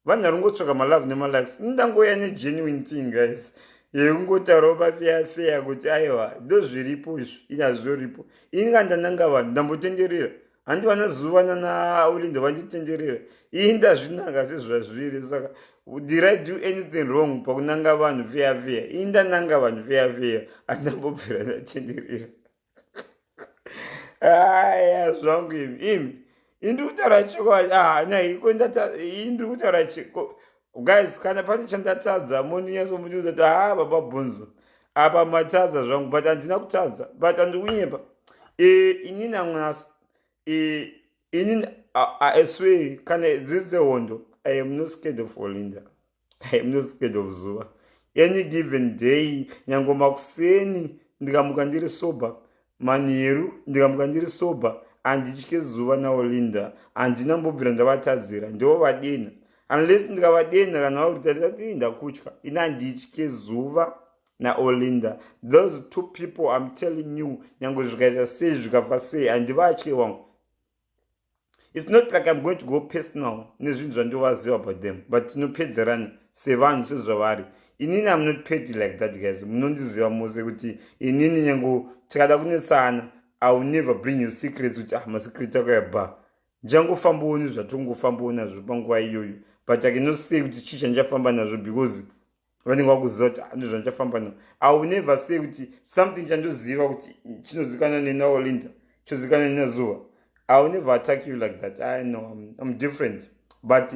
Vanhu vari kungotsvaka malove nemalikes indangoya negenuine thing guys. Yekungotaura pafeafeya kuti aiwa ndo zviripo izvi ini hazvoripo ini kandananga vanhu ndambotenderera handiwana zuvana naOlinda vanditenderera ini ndazvinanga sezvazviri saka did I do anything wrong pakunanga vanhu feafeya ini ndananga vanhu feafeya handambobvira ndatenderera aya zvangu imi indiri kutaura chokwadi nai indiri kutaura guys kana pane chandatadza munonyatsomudiudza kuti baba bhunzo apa matadza zvangu but handina kutadza but handiri kunyepa inini amwasi inini asway kana dziri dzehondo I am not scared of Olinda. I am not scared of Zuva. Any given day nyango makuseni ndikamuka ndiri soba manheru ndikamuka ndiri soba handitye Zuva naOlinda handina mbobvira ndavatadzira ndivo vadena unless ndikavadena kana vakuritati ndakutya ina handitye Zuva naOlinda. Those two people I'm telling you nyango zvikaita sei zvikafa sei handivatye wangu. It's not like I'm going to go personal nezvinhu zvandovaziva about them but tinopedzerana sevanhu sezvavari. Inini I'm not petty like that guys. Munondiziva mose kuti inini nyango tikada kunetsana I will never bring you secrets kuti masecret ako yaba ndichangofambawo nezvatongofambawo nazvo panguva iyoyo but I cannot say kuti chii chandichafamba nazvo because vanenge vakuziva kuti handizvo zvandichafamba nazvo. I will never say kuti something chandoziva kuti chinozivikanwa nenaOlinda chinozivikanwa nenaZuva. I will never attack you like that. I know I'm different. But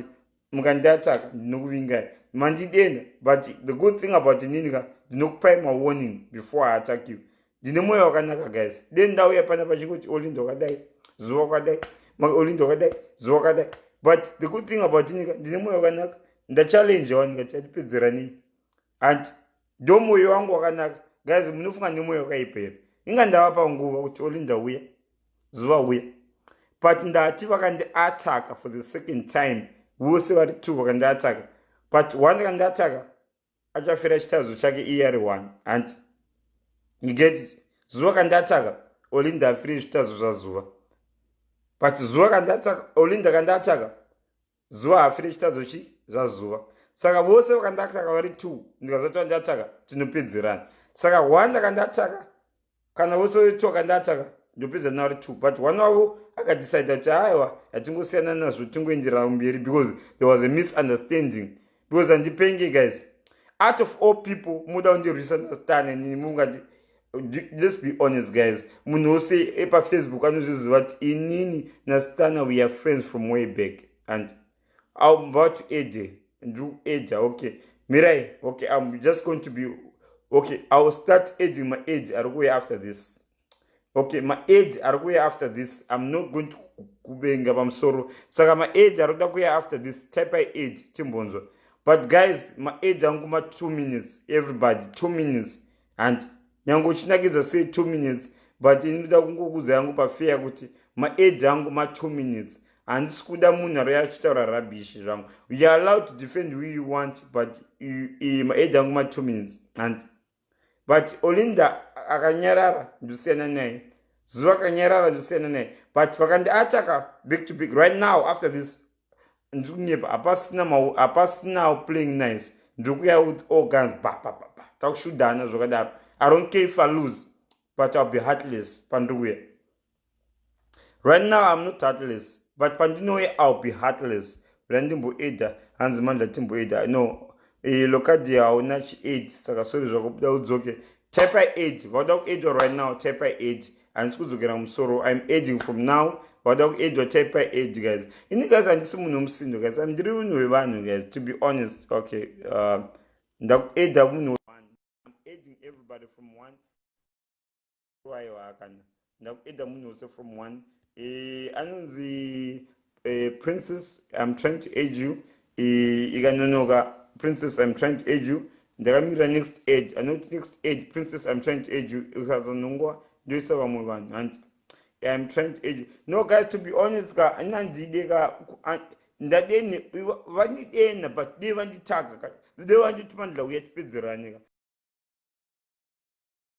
mukandiataka ndinokuvingai mandidenda but the good thing about ininga ndinokupai warning before I attack you. Ndine moyo wakanaka guys. Then ndauya panapa chikuti Olinda wakadai Zuva wakadai Olinda wakadai Zuva wakadai but the good thing about ininga ndine moyo wakanaka ndachallenge wani ngati atipedzerani and ndo moyo wangu wakanaka guys. Munofunga nemoyo wakaipa here inga ndavapa nguva kuti Olinda uya Zuva uya but ndati vakandiataka for the second time vose vari two vakandiataka but one akandiataka achafira chitadzo chake iye ari one and you get it. Zuva kandiataka Olinda afire zvitadzo zvaZuva but Zuva kandiataka Olinda kandiataka Zuva afire chitadzo zvaZuva saka vose vakandiataka vari two ndikazati vandiataka tinopedzerana saka one akandiataka kana vose vari two akandiataka ndopedzerana vari two but one wavo akadecide kuti aiwa hatingosiyana nazvo tingoenderera mberi because there was a misunderstanding because handipenge guys out of all people muda kundirwisana stana nini mungati let's be honest guys munhu wose epafacebook anozviziva kuti inini nastana we are friends from way back and I'm about to add okay mirai okay I'm just going to be okay I will start adding my age ari kuuya after this. Okay, my age are going after this. I'm not going to kubenga pamusoro. Saka my age are going after this type of age timbonzo. But guys, my age anguma 2 minutes. Everybody 2 minutes. And yango chinagiza say 2 minutes. But inoda kungokuza yangu pa fair kuti my age anguma 2 minutes. And skuda munhu ariyachitaura rubbish zvangu. You are allowed to defend who you want, but my age anguma 2 minutes. And but Olinda akanyarara ndosiyana naye Zuva akanyarara ndosiyana naye but vakandiataka back to back right now after this ndikunyepa hapasina playing nice ndikuya with all guns takushudhana zvakadaro. I don't care if I lose but I'll be heartless pandikuya right now. I'm not heartless but pandinouya I'll be heartless randimboeda hanzi manda timboeda no lokadi hauna chi8 saka sori zvakubuda udzoke type age vauda kuedwa right now type age handisi kudzokera musoro. I'm aging from now vauda kuedwa type age guys. Ini guys handisi munhu musindo guys. Ndiri munhu wevanhu guys to be honest. Okay ndakueda munhu wevanhu. I'm aging everybody from one wayo akana ndakueda munhu wose from one anonzi princess I'm trying to age you ikanonoka princess I'm trying to age you ndakamira next age anoti next age princess I'm trying to age you ukazonongwa ndoisa vamwe vanhu and I'm trying to age you. No guys, to be honest ka andide ka ndadeni vandidena but de vanditaka ka de vandituma ndla uya tipedzerane ka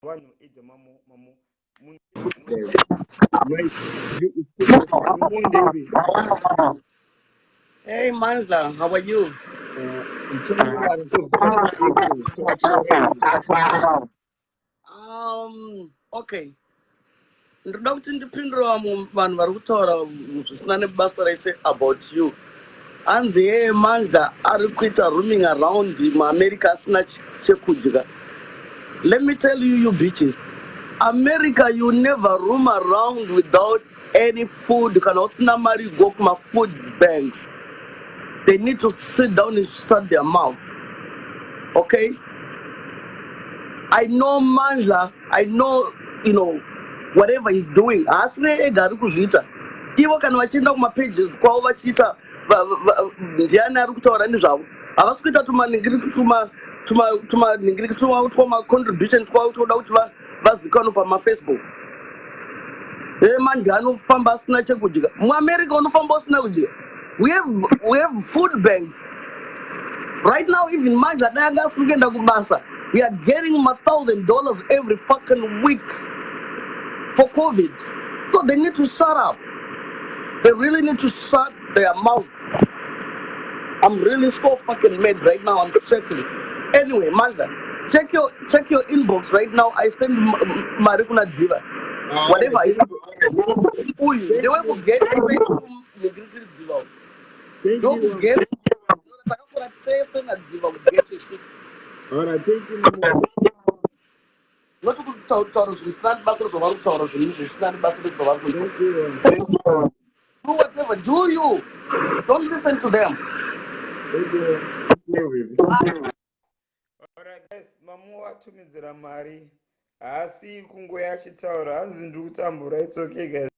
vanhu age mamo Hey Mandla, how are you? Okay. Ndoda kuti ndipindure vanhu vari kutaura zvisina nebasa raise about you. Hanzi yeye Mandla ari kuita roaming around muAmerica asina chekudya. Let me tell you, you bitches, America, you never roam around without any food kana usina mari go kuma food banks. They need to sit down and shut their mouth. Okay? I know Mandla, I know, whatever he's doing. Asine egari kuzvita. Ivo kana vachienda kuma pages kwavo vachiita ndiani ari kutaura nezvavo. Havasi kuita tumaningiriki tuma contribution twavo toda kuti vazikanwe pamafacebook. Manje anofamba asina chekudya. MuAmerica unofamba usina kudya. We have food banks. Right now, even Mandla Danga Sugenda Kubasa, we are getting $1,000 every fucking week for COVID. So they need to shut up. They really need to shut their mouth. I'm really so fucking mad right now. I'm struggling. Anyway, Mandla, check your inbox right now. I send Marikuna Diva. Whatever I send. They will get Diva. Don't get it. Alright, thank you. Not to talk it's not battles of our Taurus, it's not battles of our people. Do whatever, do you? Don't listen to them. Alright, guys, mamu atumidzira mari. Asi kungo yachitaura hanzi ndiri kutambura. It's okay, guys.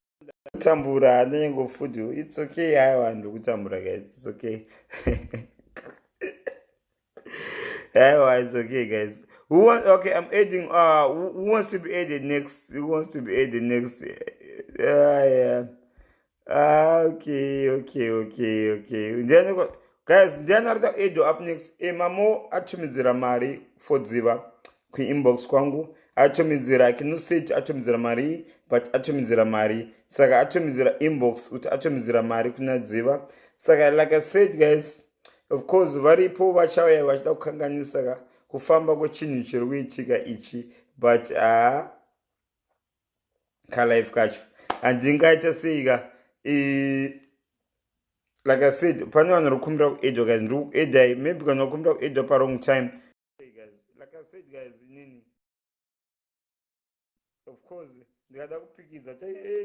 Kutambura anengo food. It's okay, I want to kutambura, guys. It's okay. It's okay, guys. Okay, I'm adding. Who wants to be added next? Who wants to be added next? Yeah. Okay. Then, guys, then another add up next. Mamo atumizira mari for Ziva. Ku inbox kwangu. Atumizira kinu say atumizira mari, but atumizira mari. Saka atumizira inbox. Atumizira mari kuna Ziva. Saka like I said, guys. Of course, varipo vachauya vachida kukanganisaka kufamba kwechinhu chiri kuitika ichi, but kalife kacho handingaita seika. Like I said, pane vanhu vari kukumbira kuedwa, guys. Ndiri kuedhai, maybe kana kukumbira kuedwa parong time. Hey, guys, like I said, guys, inini, of course ndikada kupikidza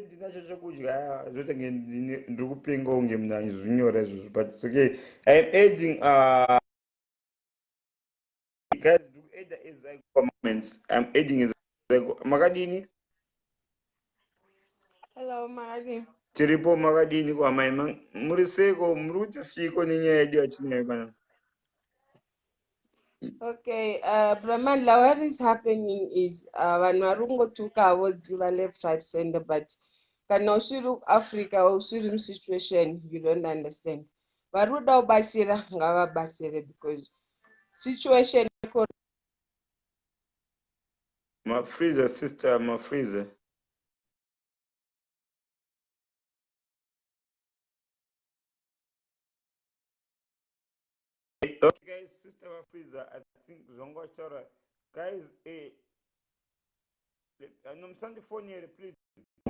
ndinacho chokudya zvotange ndiri kupenga unge munhu anizvinyora izvozvo, but it's okay. I am adding guys, ndiri kuedha ezaigo pamoments. I'm adding ezaigo. Makadini? Hello, Maggie. Tiripo makadini kwa mai muri seko muri kuti siko nenyaya yedu yatinayo kana. Okay, Brahmandla, what is happening is vanhu vari kungotuka vodziva left, right, center, but kana usiri Africa usiri musituation you don't understand. Vari kuda kubatsira ngavabatsire because situation Mafreezer sister, mafreezer. Okay, guys, sister mafreezer, I think Zongwachara. Guys, I'm sending phone here, please.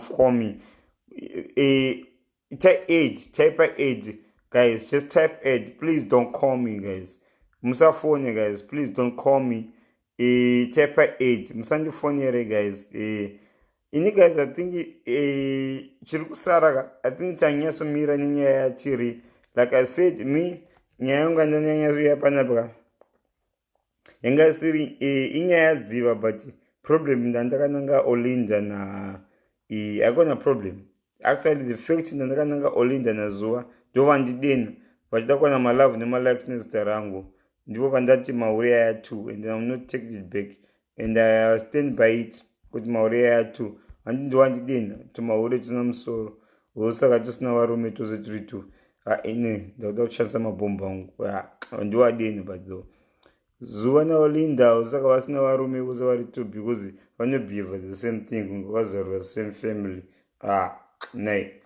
For me. Type 8, guys. Just type 8. Please don't call me, guys. Musa phone, guys. Please don't call me. Type 8. Musandi phone here, guys. Ini guys, I think Chirikusara, I think Chanyaso Mira Ninya Chiri. Like I said, me, Nyanga Nanya Panabra. Yanga Siri, Inya Ziva, but problem Nandakananga Olinda na. I got a problem. Actually, the fact in the Olinda na Zua, do one did in, but that one my love, no my likeness Tarango. The woman that Maurea too, and I'm not taking it back. And I stand by it with Maurea too. And do one did in to my original soul. Also, just now a room it was a 3-2. In the chance of my bomb, and do I didn't, but though. Zuana Olinda, Osaka was now a room it was already too because when you be the same thing was the same family. Nay.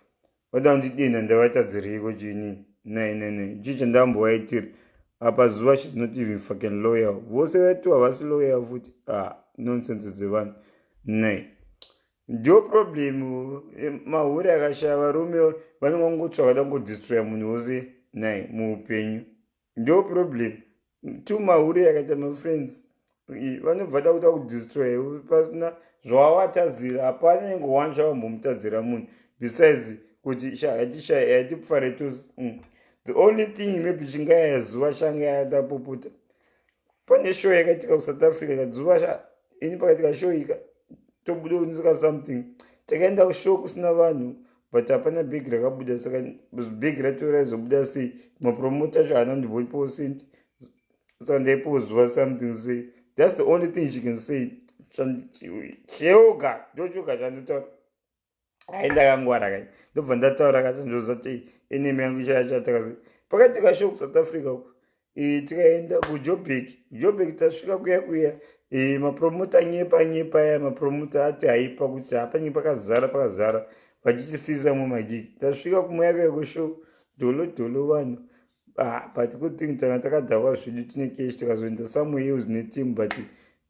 What down the din and the right at the Rigo Gini? Nay. Judge and Dambo 80. Apa she's not even fucking lawyer. Was it 2 hours lawyer of it? Nonsense is the one. Nay. Joe problem, my wood I got shower Romeo, when one go to I don't go destroy Munozi. Nay, more pain. Joe problem. 2 Mauri I got my friends. One of that destroy personal. Joa Tazira, apparently one show Mumtazira Moon. besides kuti hatipfaretusi. The only thing maybe chingaya zuva changa yatapuputa pane show yakaitika kuSouth Africa zuva ini pakatika show tobuda kunisika something takaenda kushow kusina vanhu but hapana big rakabuda saka big ratora izobuda sei mapromota acho haana ndivonipo senti saka ndaipo zuva something sei. That's the only thing she can say. Cheoga ndochoga chandotaura hai ndakangwara kai ndobva ndataura kachandozati enemi yangu ichayachatakazi pakatika show kuSouth Africa uko tikaenda kuJoburg tasvika kuya mapromota nyepa ya mapromota ati haipa kuti hapanyi pakazara vachitisiisa mumagigi tasvika kumuyaka yekushow dholo vanhu but good thing tanga takadhakwa zvedu tine keshi tikazoenda somewhere use netimu but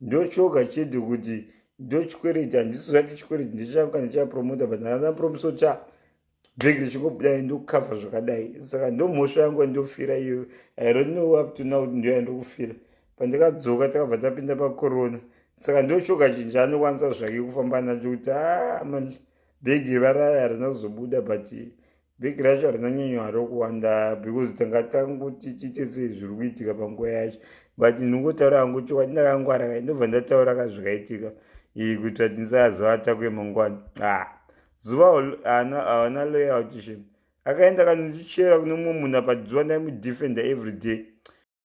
ndochoga chedu kuti ndochikwereti handisi zvati chikwereti ndichanga ndichapromota but handana promoso big richingobuda ndokukavha zvakadai saka ndomhosva yangu yandofira iyo I don't know up to now ndio yandokufira pandikadzoka takabva tapinda pacorona saka ndochoga chinji anokwanisa zvake kufamba nacho kuti man big varaya harina kuzobuda but big racho harina nyanyo haro kuwanda because tanga tanguti tiite sei zviri kuitika panguva yacho but ndingotaura hangu chokwadi ndakangwara kai ndobva ndataura kazvikaitika kuitira kuti ndisazovata kwemangwana zuva haana loyalty shame akaenda kanondichera kune mumwe munhu apa zuva ndaimudefenda every day. I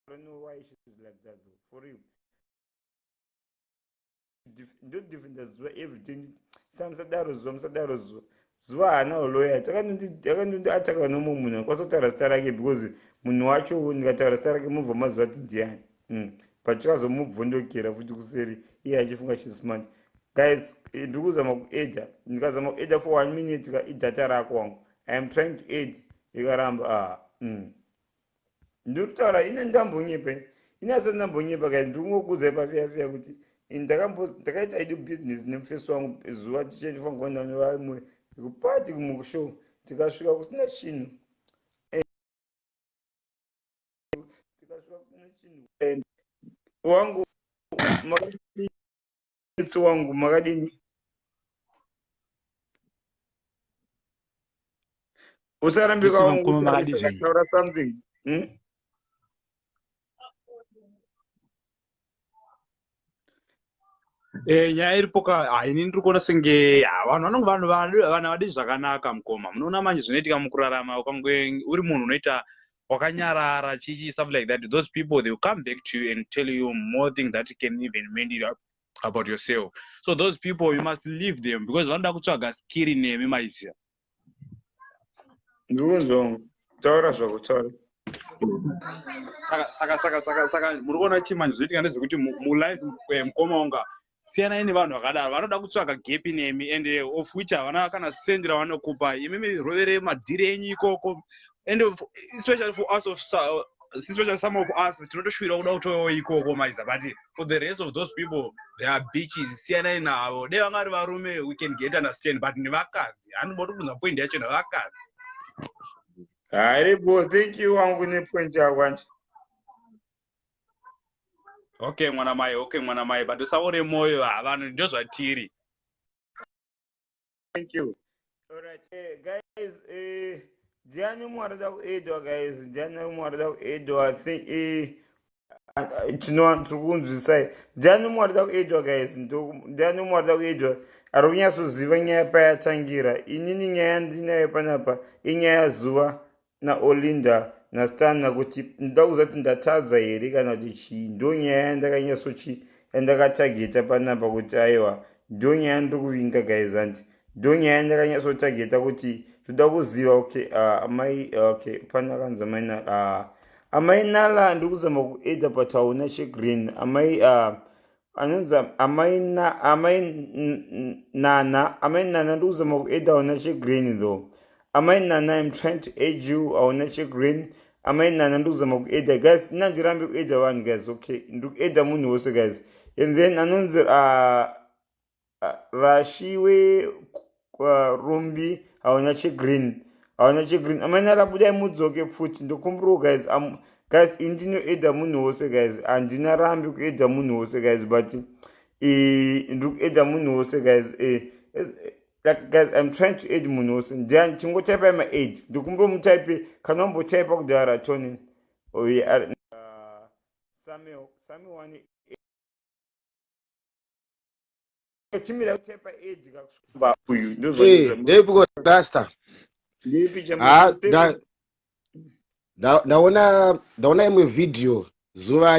don't know why she's like that though. For real ndodefenda zuva every day musadaro zuva haana loyalty akandondiataka nomwe munhu akwanisa kutaura zita rake because munhu wacho ndikataura zita rake mubva mazuva ati ndiani but chakazomubvondokera futi kuseri iye achifunga chismart. Guys, ndikuzama kuedha ndikazama kuedha for 1 minute idhata rako wangu I am trying to aid ikaramba ndikutaura ine ndambonyepa inasati ndambonyepa kai ndikungokudza pafiyafiya kuti ndakaita ido business nemufesi wangu zuva tichetifanga kuenda nevamwe kupati kumushow tikasvika kusina chinhu wangu wangu makadini usarambika wangu taura something nyaya iripoka ini ndiri kuona senge vanhu vanhu vadi zvakanaka mukoma munoona manje zvinoitika mukurarama ukange uri munhu unoita wakanyarara chichi stuff like that those people they will come back to you and tell you more things that can even mend it up about yourself. So those people you must leave them because vanoda kutsvaga skiri nemi maiziya. Ndikuzonga taura zvakutaura saka muri kuona chimanje zvinoitika ndezvekuti mulife mukoma wanga siyanai nevanhu vakadaro vanoda kutsvaga gepi nemi and of which havana kana sendi ravanokupa imimi rovere madhiri enyu ikoko and especially for us especially some of us tinotoshuvira kuda kutovewo ikoko maiza but for the rest of those people they are bitches siyanai navo dei vanga vari varume we can get understand but nevakadzi anomboti kunza point yacho nevakadzi haripo thank you wangu nepoint yako anje okay mwana mai but usaore moyo vanhu ndio zvatiri. Thank you. Alright, guys, ndiani mwarada kuedwa guys, ndiani mwarada kuedwa I think tinokunzwisai ndiani mwarada kuedwa guys, ndiani mwarada kuedwa ari kunyatsoziva nyaya payatangira. Inini nyaya ndinayo panapa inyaya zuva naOlinda nastan kuti ndoda kuzati ndatadza here kana kuti chii ndo nyaya yandakatageta panapa kuti aiwa ndo nyaya ndikuvinga guys anti ndo nyaya ndakanyatsotageta kuti toda kuziva okay amai okay pana kanza maina amai nala ndikuzama kuedha but hauna chegreen amai anonza amai nana ndikuzama kuedha hauna chegreen though amai nana I'm trying to aid you hauna chegreen amai nana ndikuzama kuedha guys nandirambe kuedha vanhu guys okay ndikuedha munhu wose guys and then anonzi rashiwe rumbi hauna chegreen amai nala budai mudzoke pfuti ndokumburo guys guys indinoedha munhu wose guys handina rambi kuedha munhu wose guys but ndikuedha munhu wose guys like guys, I'm trying to aid Munoz. Then chingo type my aid. Dukumbo mtype kanombo type of dara Tony. We are Samuel wani chimira type aid kakuba uyu ndozo ndepiko rasta ndipi jamu ndaona imwe video zuva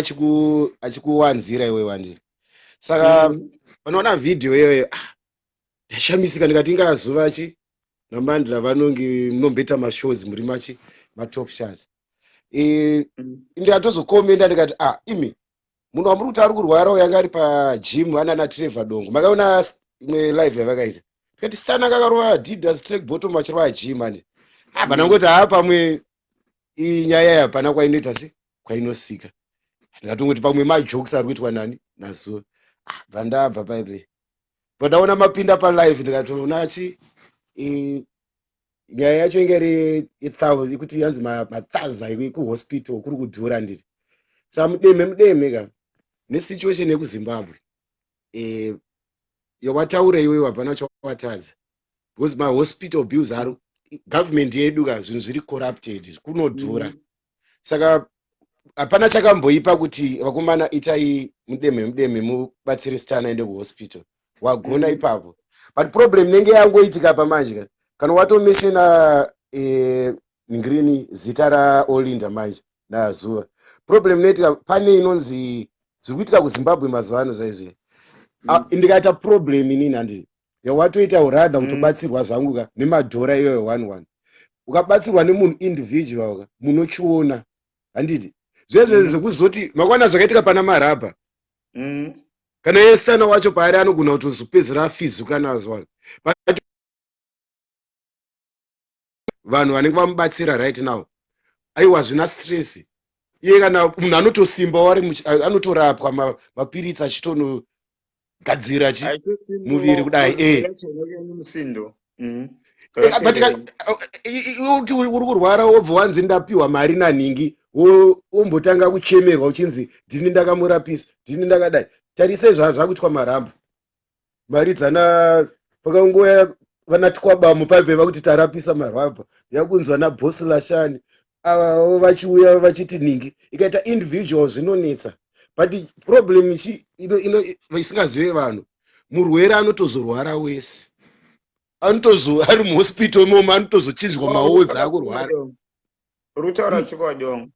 achikuwanzira iwe wandi saka panoona video iyoyo ndashamisika ndikati ingazuva chi namandira vanonge munombeta mashows muri machi matop shots ndikatozokomenda ndikati imi munhu wamuri kuti ari kurwara uyo anga ari pagym anana Trevor Dongo makaona imwe live yavakaita ikati stana kakarova Adidas track bottom achirova gym andi panangoti pamwe inyaya yapana kwainoita se kwainosika ndikatongoti pamwe majokes ari kuitwa nani nazuva bandabva paipe pandaona mapinda palive ndikatoona chi nyaya yacho inge iri 1000 ikuti yanzi mathaza kuhospital kuri kudhura nditi saka mudeme ka nesituation yekuzimbabwe yawataura iwewe hapana chawatadza because mahospital bills ari government yedu ka zvinhu zviri corrupted kunodhura saka hapana chakamboipa kuti vakomana itai mudeme mubatsire stana ende kuhospital wagona ipapo but problem inenge yangoitika pamanje kana watomesena ngrini zita raOlinda manje nazuva problem inoitika pane inonzi zviri kuitika kuzimbabwe mazuva ano zvaizvi ndikaita problem inini handi yawatoita uradha kutobatsirwa zvangu ka nemadhora iyoyo 11 ukabatsirwa nemunhu individual ka munochiona handiti zvezvezvo zvekuzoti makwana zvakaitika pana marabha kana yestana wacho paari anogona kutozopedzera fizuka nazwana vanhu vanenge vamubatsira right now aiwa zvina stress iye kana munhu anotosimba wari anotorapwa mapiritsi achitonogadzira muviri kudai uti uri kurwara wobva wanzi ndapiwa mari naningi wombotanga kuchemerwa uchinzi ndini ndakamurapisa ndini ndakadai tarisei zvakuitwa marambo mari dzana pakangoya vanatwabamo paipe vakuti tarapisa marabha yakunzwa nabosi lashani avo vachiuya vachiti ningi ikaita individual zvinonetsa but problem isingazive vanhu murwere anotozorwara wese ari muhospital imomo anotozochinjwa maodzi akurwara rutaura chikwadongo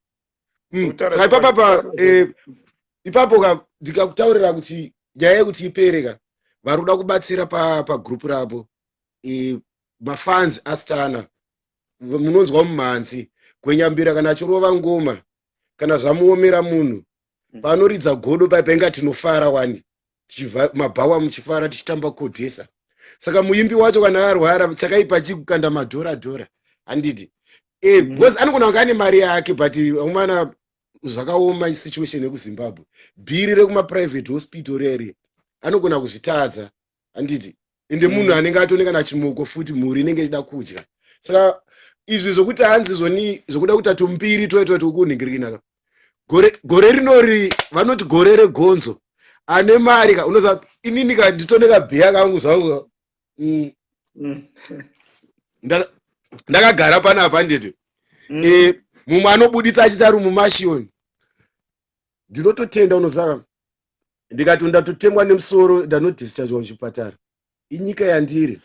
ipapo ndikakutaurira kuti nyaya yekuti ipereka vari kuda kubatsira pagrupu rapo mafans astana munonzwa mumhanzi gwenyambira kana achirova ngoma kana zvamuomera munhu panoridza godo paipa inga tinofara wani mabhawa muchifara tichitamba kodhesa saka muimbi wacho kana arwara chakaipa chikukanda madhora handiti because anogona kunge ane mari yake but umana zvakaoma situation yekuzimbabwe bhiri rekumaprivate hospital reri anogona kuzvitadza handiti ende munhu anenge atonekana chimuko futi mhuri inenge ichida kudya saka izvi zvokuti hanzi zvokuda kuti atumbiri toitoti ukunhingirikina gore rinori vanoti gore regonzo ane mari ka unoza inini ka nditoneka bheya kangu zvangu ndakagara panapa nditi mumwe anobuditsa achiti ari mumashoni ndinototenda unozaka ndikati ndatotemwa nemusoro ndanodischargwa muchipatara inyika yandiri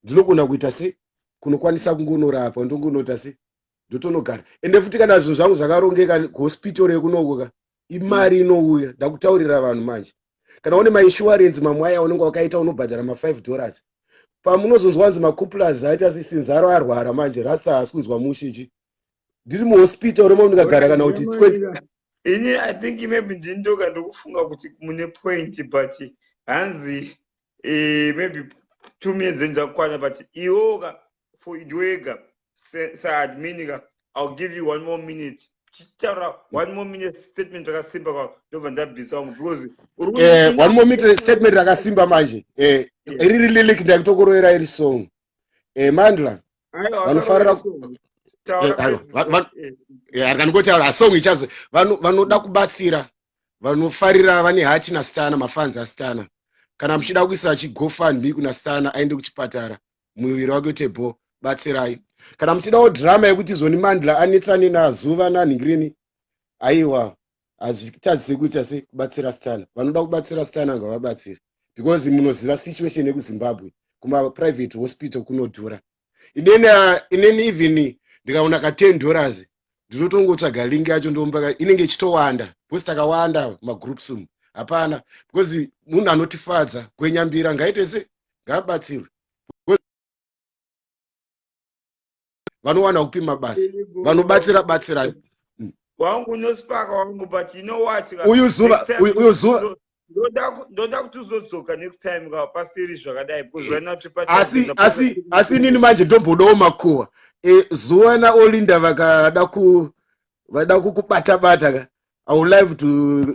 ndinogona kuita se kunokwanisa kungonorapa ndongonota se ndotonogara ende futi kana zvinhu zvangu zvakarongeka kuhospital rekunokoka imari inouya ndakutaurira vanhu manje kana une mainsurance mamwe aya unenge wakaita unobhadhara $5 pamunozonzwa nzi macouplas aita sinzaro arwara manje rasta hasi kunzwa mushichi ndiri muhospital remo ndikagara kana kuti ini I think maybe ndindoka ndokufunga kuti mune point but hanzi maybe 2 minutes njakwana but iwoga for idwega sa adminika I'll give you 1 more minute chichara 1 more minute statement rakasimba kwa ndova ndabvisa wangu because 1 more minute statement rakasimba manje riri lilik ndakutokoroera iri song mandla vanofarira arikanikotaura asong ichazo vanoda kubatsira vanofarira vane hachi nastana mafanzi astana kana muchida kuisa chigofundme kuna Stana aende kuchipatara muviri wake utebho batsirai. Kana muchidawo drama yekuti Zoni Mandla anetsane naZuva naNhingirini, aiwa hazvitadzise kuita sekubatsira Stana. Vanoda kubatsira Stana ngavabatsire, because munoziva situation yekuZimbabwe kuma-private hospital kunodhura. Ineni even ndikaona ka$10 ndinotongotsvaga link yacho ndomba inenge ichitowanda because takawanda magroups umu. Hapana, because munhu anotifadza kwenyambira ngaite se ngabatsirwe, vanowana kupi mabasa, vanobatsira batsira. Wangu unospaka wangu, but you know what? Uyu Zuva ndoda kuti uzodzoka next time pasiri zvakadai because right now asi nini manje ndombodawo makuhwa Zuva naOlinda vakada kukubata-bata I would like to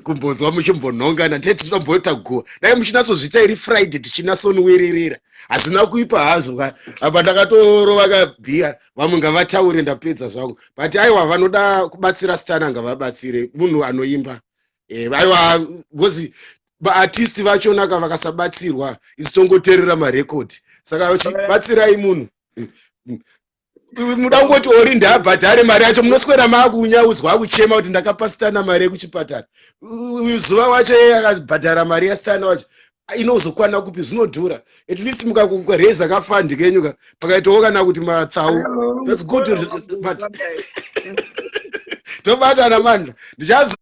kumbonzwa muchimbonhongana tete tinomboita guhwa dai muchinatsozvita iri Friday tichinasoniwererera hazvina kuipa hazvo apa ndakatorova kabhiya vamwe ngavataure ndapedza zvangu but aiwa vanoda kubatsira Stana ngavabatsire munhu anoimba aiwa because vaartisti vachona vakasabatsirwa isitongoteerera marekodi saka vachibatsirai munhu muda kungoti Olinda abhadhare mari yacho munoswera maakunyaudzwa kuchema kuti ndakapa Stana mari yekuchipatara. Zuva wacho akabhadhara mari yaStana wacho inozokwana kupi zvinodhura. At least mukakureza kafandi kenyuka pakaitawo kana kuti mathau. That's good but tobatana Mandla ndichazo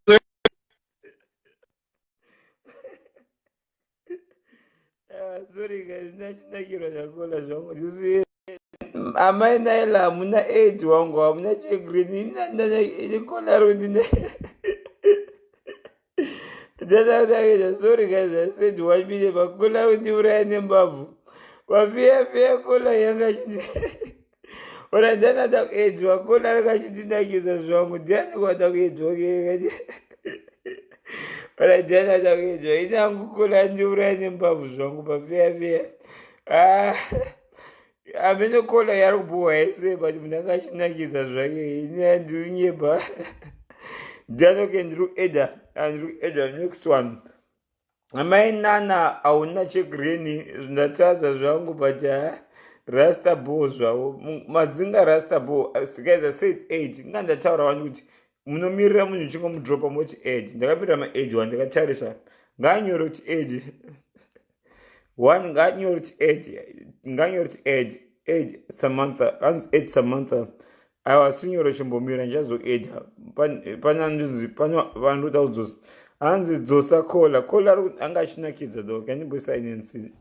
sorry guys, nachinakirwa zvakola zvangu ndisi amai naila hamuna 8 wangu hamuna chegreen ikola rundi sorry guys, I said wabile bakula rundi uraya nembavhu wafia kola yanga chindi ora ndana da 8 wakola rakachindinakiza zvangu ndiani kwada kuedzwa ke ora ndana da kuedzwa inangu kola ndiuraya nembavhu zvangu pafia amene kola yari kubuwa ese but munhu akachinakidza zvake ini handiri nyeba ndanoke ndiri kueda next one amai Nana hauna chegreen zvindatadza zvangu but rasta ball zvavo madzinga rasta ball guys I said 8 nga ndataura vanhu kuti munomirira munhu chingomudropa moti 8 ndakamirira ma-age wandakatarisa nganyore kuti age one nganyore kuti age Samantha hanzi 8 Samantha aiwa sinyoro chimbomira ndichazoeda pananduzi pano vanhu voda kudzosa hanzi dzosa kola anga achinakidza though can you sign and see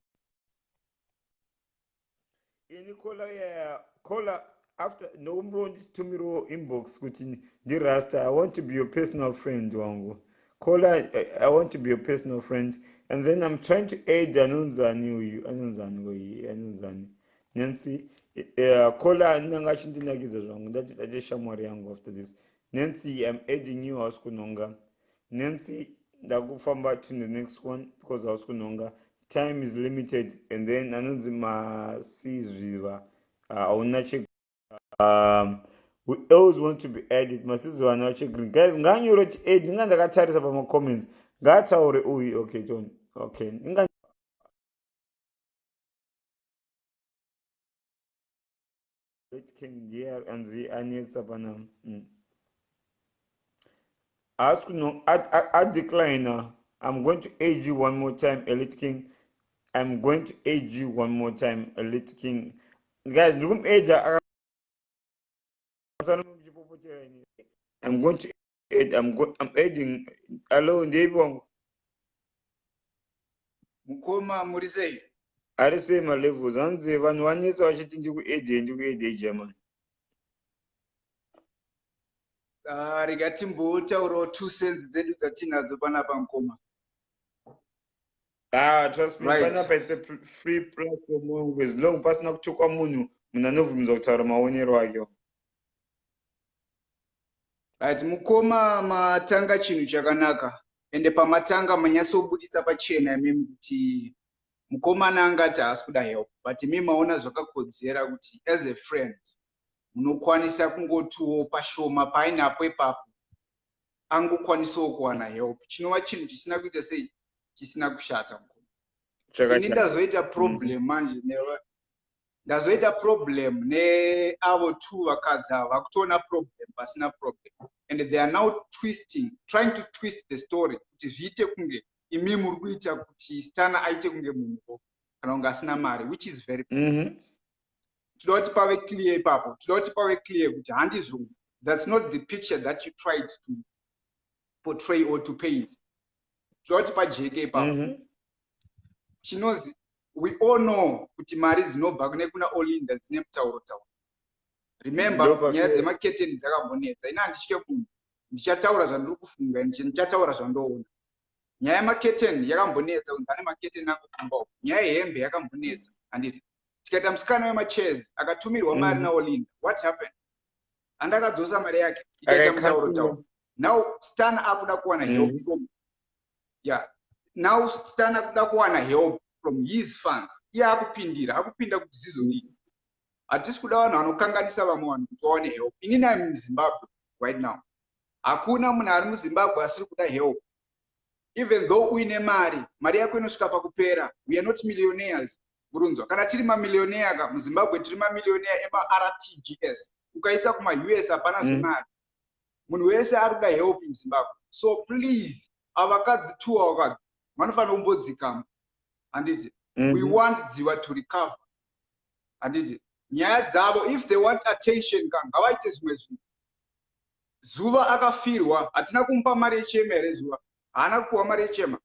ini kola after no nditumiro inbox kuti ndirasta I want to be your personal friend wangu kola I want to be your personal friend and then I'm trying to aid anonzani Nancy kola nanga chindinakidza zvangu ndati shamwari yangu after this Nancy I'm adding you house kunonga Nancy ndakufamba to the next one because house kunonga time is limited and then anonzi masizviva hauna check we always want to be added masizviva ana chegreen guys nganyore kuti add ndinga ndakatarisa pamacomments ngataure uyu okay John okay inga King dear and the anetsa pana ask no I decline I'm going to age you one more time Elite King I'm going to age you one more time Elite King guys look age I'm going to age I'm aging hello ndebongo mukoma muri sei ari sei malevels hanzi vanhu vanetsa vachiti ndikuedhe man rega timbotaurawo 2 cents dzedu dzatinadzo panapa mukoma trust me panapa it's a free platform wangu as long pasina kutukwa munhu anobvumidzwa kutaura maonero ake right mukoma matanga chinhu chakanaka ende pamatanga manyatsobuditsa pachena imemi kuti mukomana angati haasi kuda help but imi maona zvakakodzera kuti as a friend munokwanisa kungotiwo pashoma painapo ipapo angokwanisawo kuwana help chinova chinhu chisina kuita sei chisina kushata mukoma ini ndazoita problem manje ndazoita problem neavo 2 vakadzi ava vakutoona problem pasina problem, and they are now trying to twist the story kuti zviite kunge imi muri kuita kuti Stana aite kunge munhu kana kunge asina mari, which is very toda kuti pave clear ipapo, toda kuti pave clear kuti handizvo, that's not the picture that you tried to portray or to paint. Toda kuti pajeke ipapo chinozi, we all know kuti mari dzinobva kune kuna Olinda dzine mutauro tauro. Remember, nyaya dzemaketeni dzakambonetsa. Ina handitye munhu, ndichataura zvandiri kufunga, ndichataura zvandoona. Nyaya yemaketeni yakambonetsa, unzane maketeni akukumba uko. Nyaya yehembe yakambonetsa, handiti. Tikaita musikana wemachairs akatumirwa mari naOlinda, what happened? Andakadzosa mari yake ikaita mutauro tauro. Now Stana akuda kuwana help from now Stana akuda kuwana help from his funds. Iye akupinda kuti zizodii. Hatisi kuda vanhu vanokanganisa vamwe vanhu kuti vaone help. Inini I'm in Zimbabwe right now. Hakuna munhu ari muZimbabwe asiri kuda help. Even though uine mari yako inosvika pakupera. We are not millionaires. Burunzwa. Kana tiri mamillionaire ka muZimbabwe tiri mamillionaire ema-RTGS. Ukaisa kuma-US hapana zvemari. Munhu wese ari kuda help in Zimbabwe. So please, avakadzi 2 vakadzi vanofanira kumbodzikama. Handiti, we want Dziva to recover. Handiti, nyaya dzavo, if they want attention, ngavaite zvimwe zvinhu. Zuva akafirwa, hatina kumupa mari yechema here Zuva. Haana kupuwa mari yechema.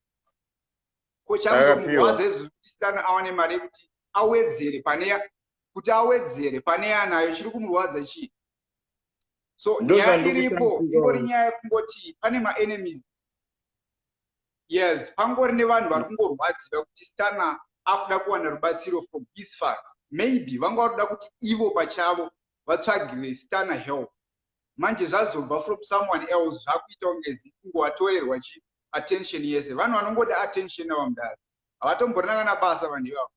Ko chamuzomurwadza izvo kuti Stana awane mari yekuti awedzere pane yanayo chiri kumurwadza chii. So nyaya iripo, ingori nyaya yekungoti pane ma-enemies. Yes, pangori nevanhu vari kungorwadziwa kuti Stana akuda kuwana rubatsiro from his funds. Maybe vanga varuda kuti ivo pachavo vatsvagire Stana help. Manje zvazobva from someone else zvakuita kunge kungovatorerwa attention yese. Vanhu vanongoda attention ava mudare. Havatomborina kana basa vanhu ivavo.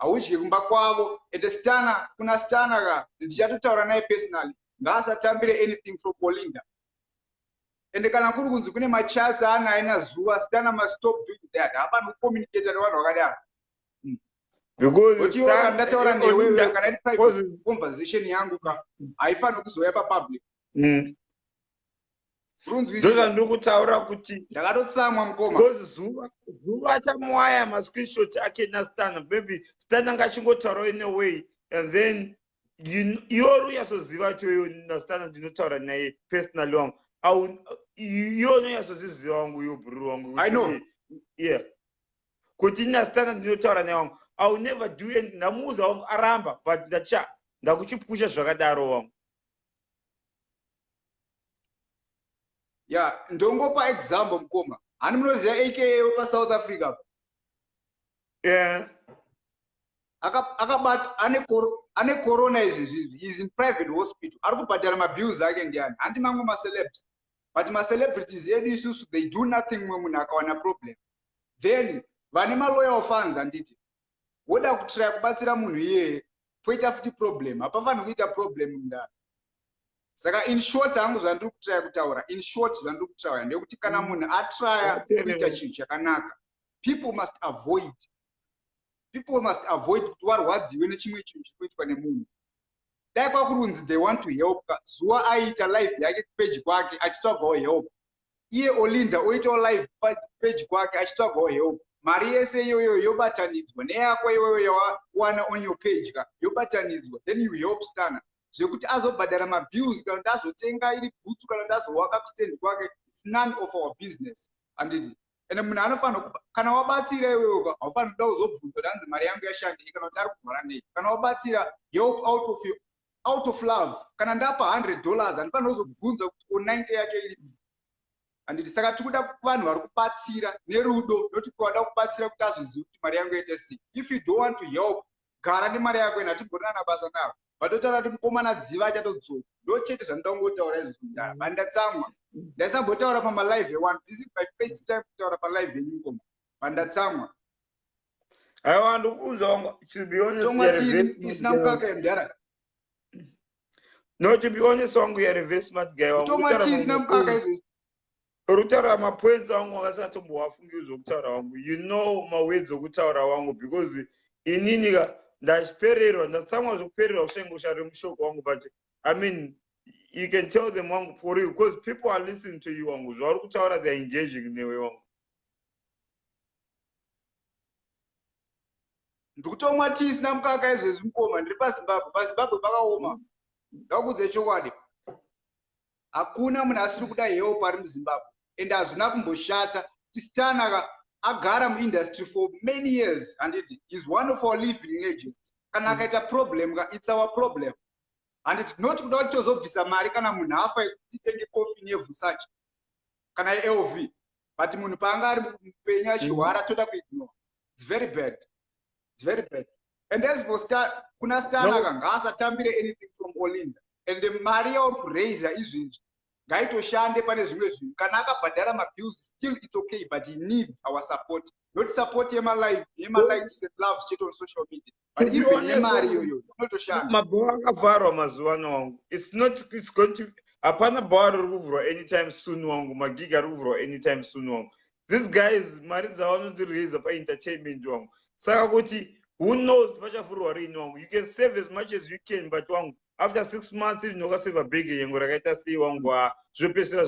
Haudyi kumba kwavo. And Stana, kuna Stana ka ndichatotaura naye personally. Ngaasatambire anything from Olinda. And kana kuri kunzi kune machats anaye naZuva, Stana must stop doing that. Hapana kucommunicate nevanhu vakadaro. Because ndataura newewe kana iri private conversation yangu ka haifaniri kuzoya papublic. Ndoza ndokutaura kuti ndakatotsamwa mukoma. Because Zuva achamuwaya ma-screenshot ake naStana. Maybe Stana ngachingotaura in a way, and then iwe uyasoziva kuti naStana ndinotaura naye personally wangu. Iwe unoyasoziziva wangu iwe bhuru wangu. I know. Yeah. Kuti naStana ndinotaura naye wangu. I will never do it. Namuza wangu aramba, but ndakuchipusha zvakadaro wangu. Yeah, ndongopa example mukoma. Hani munoziva AKA pa South Africa. Yeah. Akabata ane corona izvi. He's in private hospital. Ari kubhadhara mabills ake ndiani. Handi mangu ma-celebs. But ma-celebrities edu isusu, they do nothing when munhu akawana problem. Then vane ma-loyal fans handiti. Woda kutry kubatsira munhu iyeye poita futi problem. Hapafaniri kuita problem mundani. Saka in short hangu zvandiri kutry kutaura. In short zvandiri kutaura ndekuti kana munhu atrya kuita chinhu chakanaka, people must avoid kuti varwadziwe nechimwe chinhu chiri kuitwa nemunhu. Dai kwakurunzi they want to help. Zuva aita live yake page kwake achitsvagawo help. Iye Olinda oitawo live page kwake achitsvagawo help. Mari yese iyoyo yobatanidzwa neyako iyoyo yawana on your page ka yobatanidzwa, then you help Stana. Zvekuti azobhadhara mabills kana kuti azotenga iri bhutsu kana kuti azowaka kustand kwake, it's none of our business. Handiti. Ende munhu anofanira kana wabatsira iwewe haufaniri kuda kuzobvunzwa danzi mari yangu yashandei kana kuti ari kurwara nei. Kana wabatsira help out of love. Kana ndapa $100 handifaniri kuzobvunza kuti o90 yake iri. Handiti. Saka tikuda vanhu vari kubatsira nerudo, noti kwada kubatsira kuti azoziva kuti mari yangu yaite sei. If you don't want to help, gara nemari yako ina timbonana nabasa navo. Vatotaura kuti mukomana Dziva achatodzoka. Ndo chete zvandangotaura izvi kudara. Bandatsamwa. Ndaisambotaura pama-live one. This is my first time kutaura pa-live yenyu mukoma. Bandatsamwa. I want to be honest. Isina mukaka yemudara. No, to be honest, wangu you're a very smart guy. Isina mukaka izvi. Rutaura mapoints wangu akasatombowafungi zvokutaura wangu. You know maways okutaura wangu because inini ndachipererwa ndatsamwa zvokupererwa kushaingosha mushoko wangu, but I mean you can tell them wangu for real because people are listening to you wangu. Zvauri kutaura they are engaging newe wangu. Ndikutomwa tisina mukaka izvezvi mukoma ndiri paZimbabwe pakaoma. Ndakudze chokwadi. Hakuna munhu asiri kuda help ari muZimbabwe ende hazvina kumboshata. Tistana agara muindustry for many years and is one of our living legends. Kana akaita problem it's our problem. And it's not kuda kuti tozobvisa mari kana munhu afa titenge coffee nevhusachi kana LV. But munhu paanga ari mupenyu achirwara toda kuignore. It's very bad. It's very bad. And as for kuna Stanaka ngaasatambire anything from Olinda. And the Maria or Raisa is ngaitoshande pane zvimwe zvinhu. Kana akabhadhara mabills still it's okay, but he needs our support. Not support him alive, likes and loves shit on social media. But even Mario, not to shine. Mabhawa akavharwa mazuva ano wangu. It's going to hapana bhawa riri kuvhurwa anytime soon wangu. Magig ari kuvhurwa anytime soon wangu. These guys mari dzavanotireza paentertainment wangu. Saka kuti who knows pachavhurwa rini wangu. You can save as much as you can, but wangu after 6 months even wakaseva bhegi yengu rakaita sei wangu zvopedzisira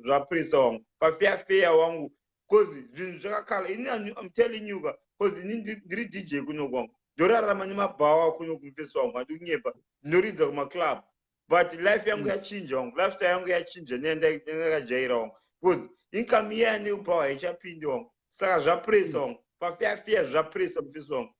zvaprisa wangu pafeafeya wangu because zvinhu zvakakala. I'm telling you because ndiri DJ kuno kwangu ndorarama nemabhawa kuno kumufesi wangu handi kunyepa ndinoridza kumaclub, but life yangu yachinja wangu, lifestyle yangu yachinja nendakajaira wangu because income iya nekubhawa haichapindi wangu, saka zvapresa wangu pafeafeya zvapresa mufesi wangu.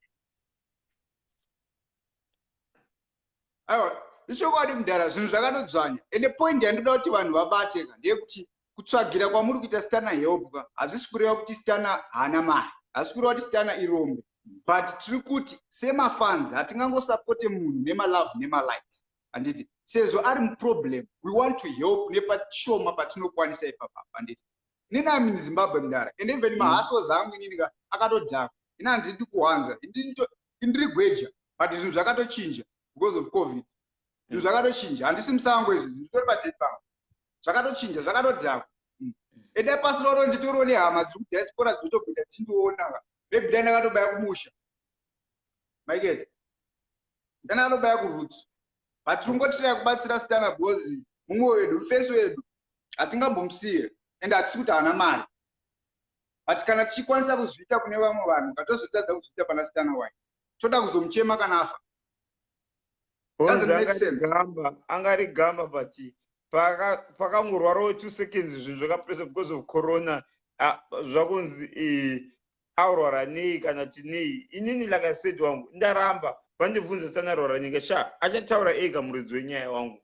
Aiwa, ichokwadi mudhara zvinhu zvakanodzvanya. Ende point yandoda kuti vanhu vabate ndeyekuti kutsvagira kwamuri kuita Stana help hazvisi kureva kuti Stana haana mari, hazvisi kureva kuti Stana irombe, but tiri kuti semafans hatingangosapote munhu nemalove nemalikes. Handiti sezvo ari muproblem we want to help nepashoma patinokwanisa ipapa. Handiti inini ami muZimbabwe mudhara ende even mahaso zangu inini akatodhaka. Ini handidi kuhanza, indiri gweja, but zvinhu zvakatochinja because of COVID. Zvinhu zvakatochinja, handisi musango izvi, zvitori patete pangu. Zvakatochinja, zvakatodhaka. Ende pasi roro nditoriwo nehama dziri kudiaspora dzotobvida tindoona. Maybe dai ndakatobaya kumusha. Maiketi. Dai ndakatobaya kuroots. But tinongotiraya kubatsira Stana because mumwe wedu, mufesi wedu, hatingambomusiye ende hatisi kuti haana mari. But kana tichikwanisa kuzviita kune vamwe vanhu, katozotadza kuzviita pana Stana wai. Toda kuzomuchema kana afa. Angarigamba but pakangorwarawo 2 seconds zvinhu zvakapresa because of corona zvakunzi aurwara nei kana kuti nei. Inini like I said wangu ndaramba vandibvunza Stana rwara nyika sha achataura ega muridzi wenyaya wangu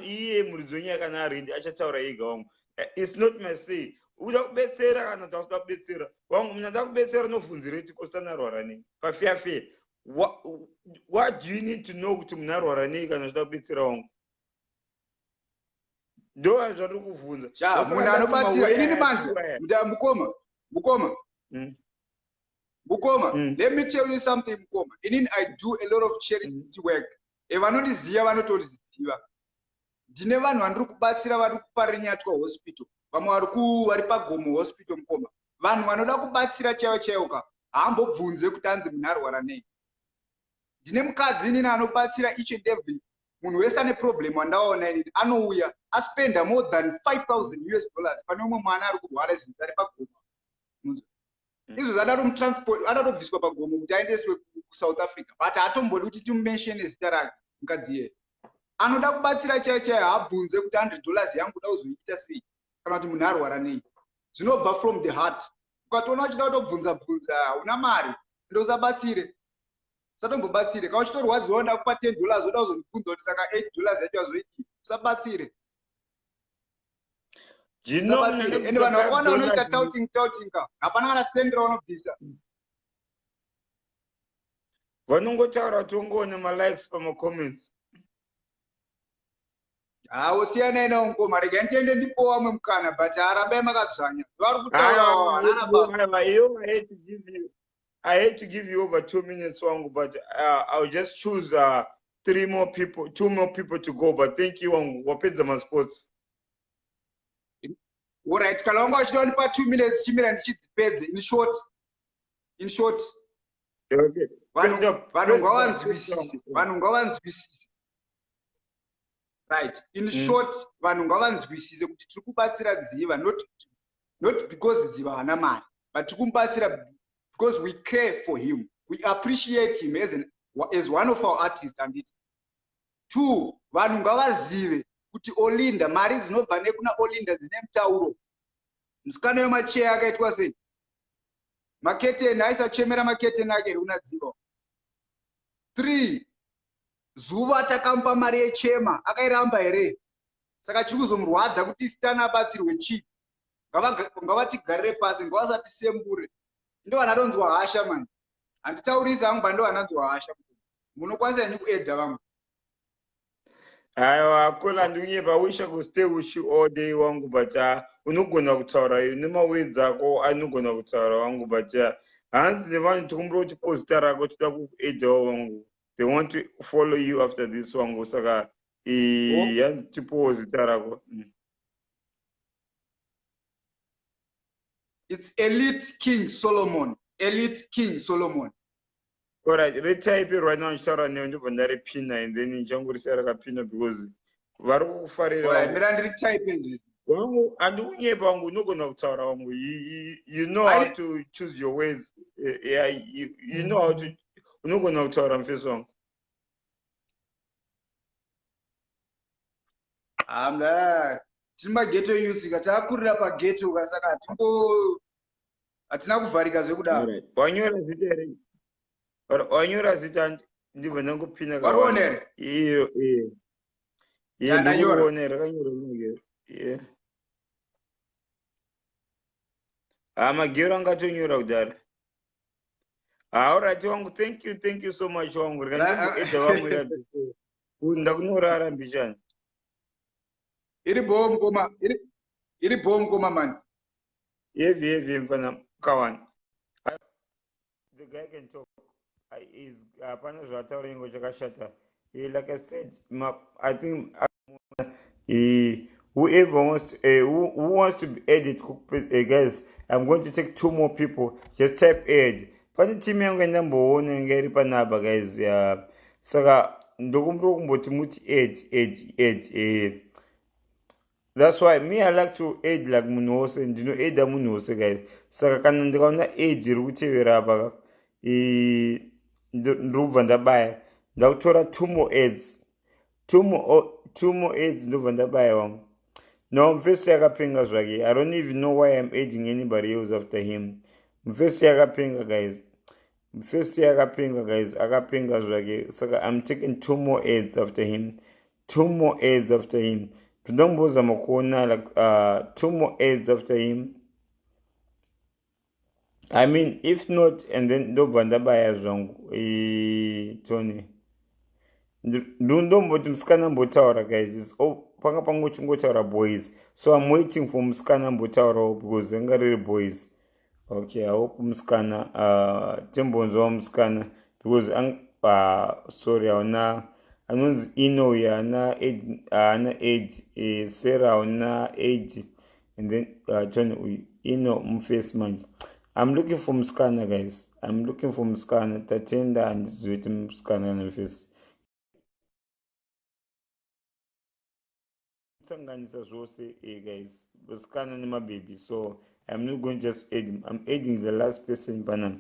iye muridzi wenyaya kana arindi achataura ega wangu. It's not my say. Uda kubetsera kana tauda kubetsera wangu mnada kubetsera nobvunzireti ko Stana rwara nei pafeafeya. What do you need to know kuti munhu arwara nei kana zvida kubetsera wangu? Ndo zvandiri kuvhunza. Munhu anobatsira inini manje Mukoma, let me tell you something Mukoma. Inini I do a lot of charity work. Vanondiziva vanotondiziva. Ndine vanhu vandiri kubatsira vari kuParinyatwa hospital. Vamwe vari paGomo hospital Mukoma. Vanhu vanoda kubatsira chaiwo haambobvunze kuti anzi munhu arwara nei. Ndine mukadzi inini anobatsira each and every munhu wese ane problem wandaona inini anouya aspenda more than $5,000 pane umwe mwana ari kurwara zvinhu ari paGomo. Izvo zvadatomutransport adatobviswa paGomo kuti aendeswe kuSouth Africa, but hatombodi kuti timumenshene zita rake mukadzi iye. Anoda kubatsira chaiwo haabvunze kuti $100 yangu kuda kuzoiita sei kana kuti munhu arwara nei. Zvinobva from the heart. Ukatoona uchida kutobvunza una mari ndosabatsire. Satombobatsire kana uchitorwadziwa unoda kupa $10 oda kuzomubvunza kuti saka $8 yacho azoiti usabatsire. Ende vanhu vakawanda vanoita touting hapana kana sendera vanobvisa. Vanongotaura tongoona malikes pamacomments. Usiyanai nawo Mukoma, regai ndiende ndipowo vamwe mukana, but harambai makadzvanya. Vari kutaura havana basa. I hate to give you over 2 minutes wangu, but I'll just choose 2 more people to go. But thank you wangu. Wapedza masports. Alright, kana wanga wachidonipa 2 minutes chimira ndichidzipedze. In short, Okay. vanhu ngavanzwisise. Right. In short, vanhu ngavanzwisise kuti tiri kubatsira Dziva, not because Dziva hana mari, but tiri kumubatsira because we care for him. We appreciate him as one of our artists. And it. 2, vanhu ngavazive kuti Olinda, mari dzinobva nekuna Olinda dzine mutauro. Musikana wemacheya akaitwa sei? Maketeni aisachemera maketeni ake kuna Dziva. 3, zuva takamupa mari yechema akairamba here. Saka chiri kuzomurwadza kuti Sitana abatsirwe chipi. Ngavatigarire pasi, ngavasatisembure. Ndo vanadonzwa hasha mani. Handitaurisi hangu bando vananzwa hasha. Munokwanisa henyu kuedha vamwe. Aiwa kola ndinyepa wisha kustay with you all day wangu but unogona kutaura nemawedzi ako anogona kutaura wangu but hanzi nevanhu tikumbira kuti pozita rako toda kuedhawo wangu. They want to follow you after this wangu saka hanzi tipowo zita rako. It's Elite King Solomon. Elite King Solomon. Alright, retype right now nchitaura newe ndobva ndaripina and then nichangorisira rakapina because vari kufarira. Alright, mira ndiri type nje. Wangu andikunyepa wangu unogona kutaura wangu. You know how to choose your words. Yeah, you know how to unogona kutaura mfesi wangu. Tiri maghetto youth takurira paghetto kasaka hatina kuvharika zvekudaro. Wanyora zita here. Wanyora zita ndibva ndangopina ka. Waronera? Iyo. Ndikuonera kanyora nge. Yeah. Magero angatonyora kudara. Alright wangu, thank you so much wangu. Rikandimboedha vamwe yapi. Ndakunorara mbishani. Iri bomb koma man. Heavy mfana kawan. The guy can talk. Is pana zvataura ingo chakashata. Like I said, I think whoever wants to, who wants to be added, guys, I'm going to take 2 more people. Just type add. Pane team yangu ndamboona ngeri panaba guys. Saka ndokumbira kumboti muti add. That's why me I like to aid like munhu wose ndinoeda munhu wose guys. Saka kana ndikaona aid iri kutevera apa ndobva ndabaya ndakutora 2 more ads. 2 more ads ndobva ndabaya wangu. No, mfesto yakapenga zvake. I don't even know why I'm adding anybody else after him. Mfesto yakapenga guys. Akapenga zvake. Saka I'm taking 2 more ads after him. 2 more ads after him. Tundambozama kuona like 2 more ads after him. I mean, if not, and then ndobva ndabaya zvangu. Tony. Ndomboti musikana mbotaura guys. It's panga pangu chingotaura boys. So I'm waiting for musikana mbotaura because ngariri boys. Okay, I hope musikana timbonzwa musikana because sorry hauna anonzi ino yana age Sarah hauna age and then John ino mface man. I'm looking for musikana guys. I'm looking for musikana tatenda and zwiti musikana na face. Sanganisa zvose guys. Musikana ni baby. So I'm not going to just add him. I'm adding the last person banana.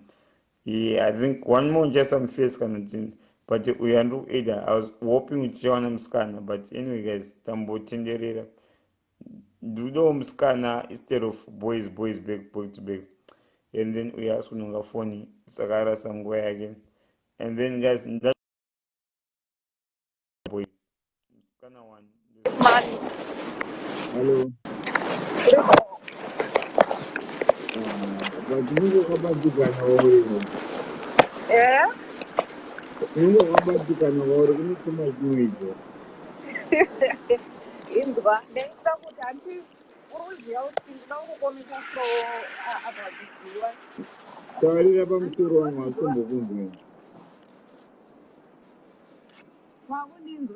Yeah, I think one more just some face kind of thing. But we are not either. I was hoping with John scanner. But anyway guys, tambo tenderera. Do the scanner instead of boys back to back. And then we ask unonga phone Sagara somewhere again. And then guys that boys. Scanner one. Hello. But you know about the gun. Yeah? You know about the gun or you need to make you. In the back, they start with Auntie. All the out things now coming up about this one. Sorry, I'm so wrong. I'm so wrong. What will you do?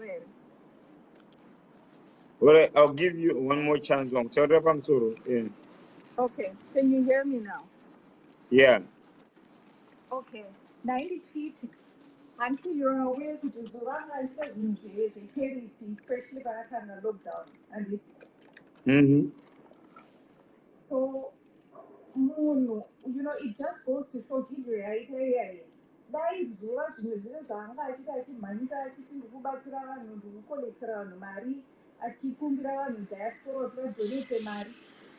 All right, I'll give you one more chance. Yeah. Okay, can you hear me now? Yeah. Okay, 90 feet until you're aware to do the security, especially by the time of lockdown. And Mm-hmm. so, no, it just goes to show you, right? Daidziva zvinhu zviro zvaanga achiti achimhanyisa achiti ndikubatsira vanhu ndikukolekera vanhu mari achikumbira vanhu diaspora kuti vadonete mari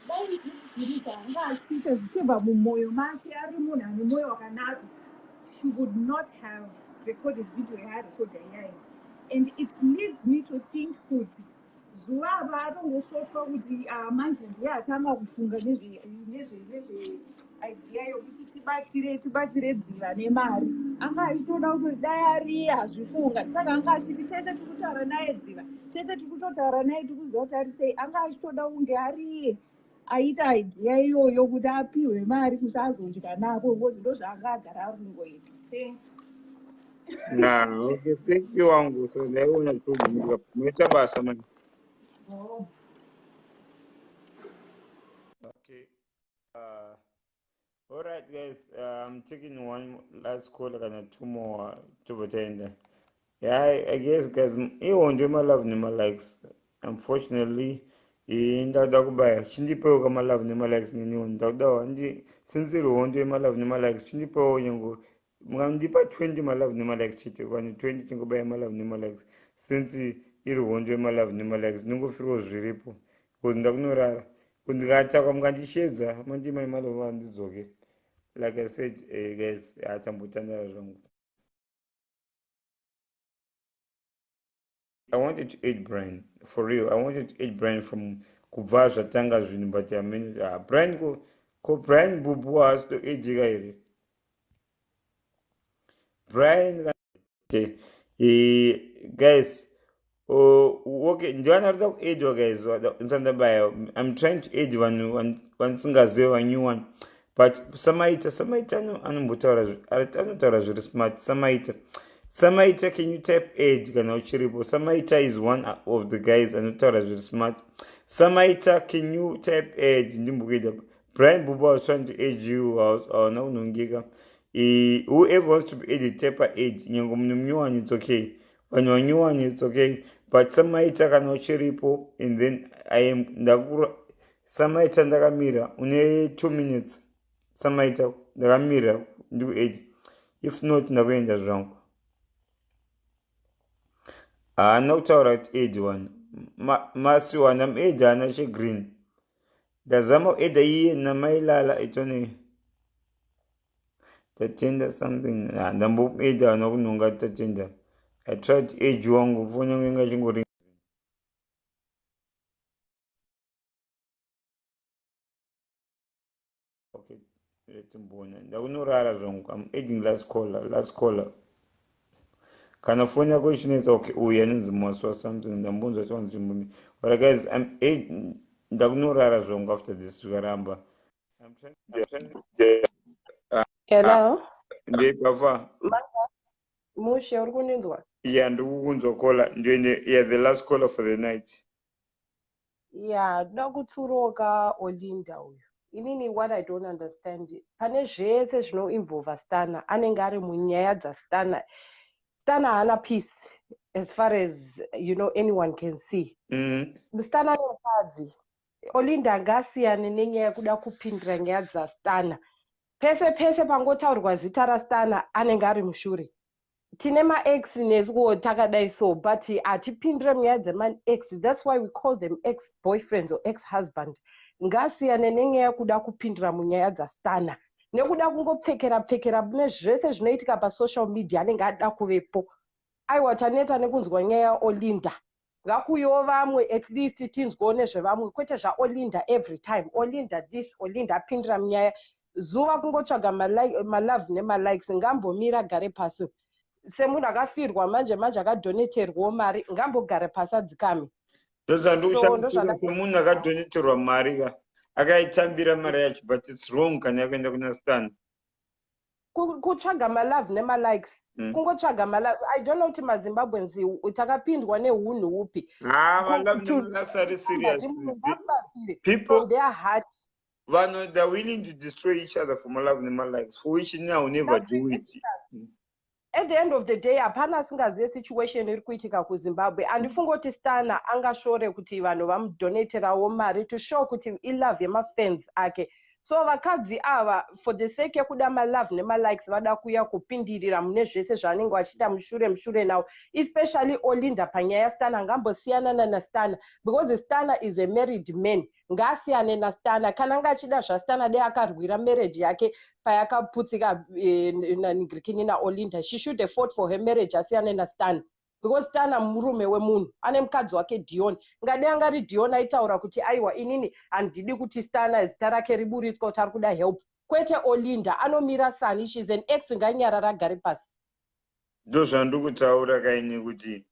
dai izvizvi zvinhu zvaanga achiita zvichibva mumwoyo make ari munhu ane mwoyo wakanaka, she would not have recorded video yaarekodha iyayi. And it leads me to think kuti zuva apa atongosvotwa kuti manje ndiye atanga kufunga nezve idea yokuti tibatsire dziva nemari. Anga achitoda kuti dai ari hazvifunga, saka anga achiti tese tiri kutaura naye dziva, tese tiri kutotaura naye tikuziva kuti ari sei. Anga achitoda kunge ariye aita idea iyoyo kuti apiwe mari kuti azodya nako, because ndo zvaanga agara ari kungoita. Thanks. Nah, okay. Thank you, Angu. So they want to put me up. Mecha basa man. Oh. Okay. All right, guys. I'm taking one last call and two more to attend. Yeah, I guess, guys. You won't do my love, my likes. Unfortunately, in the dog by Shindipo, my love, my likes, and dog. And since you won't do my love, my likes, Shindipo, you Mwandipa 20 my love nima legs chiti wani 20 chingo baya my love nima legs since iru wonje my love nima legs nungo firo zviripo because ndakunorara kundikacha kwa mkandishedza manje my love vandidzoke like I said guys atambutandara zvangu. I wanted to eat Brian for real. I wanted to eat Brian from kubva zvatanga zvinhu but I mean Brian ko Brian bubu has to eat jigairi Brian. Okay, guys. Oh, okay. Ndoanoda kuedwa guys. I'm trying to aid one singaziva new one, but Samaita no anombotaura anotaura zviri smart. Samaita, can you type aid kana uchiripo? Samaita is one of the guys anotaura zviri smart. Samaita, can you type aid? Ndimbokuita. Brian Buba was trying to aid you or no nongeka. Whoever wants to be aided, type aid. Nyangomnyuan, it's okay. When you're new one, it's okay. But Samaita cannot chiripo, and then I am Ndagura Samaita Ndagamira. Une 2 minutes. Samaita Ndagamira do aid. If not, Navenda wrong. Not alright, aid one. Masu and I'm aid and I green. Dazamo aid a year Namailala etone. Tatenda something ndambo eda nokunonga tatenda. I tried age wangu fanya ngenga chingori. Okay, let's mbona. Ndakunorara zvangu. I'm aging last caller. Kana phone yako ishinetsa okay uya nzimoswa something ndambonza chonzi mumi. But guys, I'm aging ndakunorara zvangu after this zvikaramba. I'm trying Hello. ndekava Mushe uri kundinzwa? yeah ndikukunzwa caller ndoine yeah the last caller for the night. Yeah, ndoda kuturoka Olinda uyu. Inini what I don't understand. Pane zvese zvinoinvolva Stana anenge ari munyaya dzaStana. Stana hana peace as far as anyone can see. Stana nemukadzi. Olinda ngasiyane nenyaya yekuda kupindira nyaya dzaStana. Pese pangotaurwa zita raStana anenge ari mushure. Tine ma-ex nezwo takadai so, but atipindire munyaya dzema-ex. That's why we call them ex-boyfriends or ex-husband. Ngasiyane nenyaya yekuda kupindira munyaya dzaStana. Nekuda kungopfekera mune zvese zvinoitika pasocial media anenge ada kuvepo. Aiwa taneta nekunzwa nyaya Olinda. Ngakuyo vamwe at least tinzwawo nezvevamwe kwete zvaOlinda every time. Olinda this, Olinda apindira munyaya. Zuva kungotsvaga malove nemalikes ngambomira gare pasi. Semunhu akafirwa manje akadoneterwawo mari ngambogare pasi adzikame. Ndozvandokushamuka semunhu akadoneterwa mari akaitambira mari yacho but it's wrong kana yakaenda kuna Stan. kutsvaga malove nema-likes kungotsvaga malove. I don't know kuti mazimbabwens takapindwa neunhu upi serious. munhu ngakubatsire People, from their heart. they're willing to destroy each other for love and likes, for which now will never do it. At the end of the day hapana asingazive situation iri kuitika kuzimbabwe. Handifungi kuti stana angashore kuti vanhu vamudonaterawo mari to show kuti ilove yemafans ake. So vakadzi ava for the sake yekuda malove nema-likes vada kuuya kupindirira mune zvese zvavanenge vachiita mushure nawo, especially Olinda panyaya yastana. Ngambosiyanana nastana because stana is a married man. Ngaasiyane nastana kana anga achida zvastana dei akarwira marriage yake payakaputsika nigirikini naOlinda. She should have fought for her marriage asiyane nastana because stana murume wemunhu ane mukadzi wake Dion. Ngade angari Dion aitaura kuti aiwa inini handidi kuti stana zita rake riburitswe kuti ari kuda help, kwete Olinda anomira sani. She's an ex nganyarara gari pasi. Ndozvandikutaura kaini kuti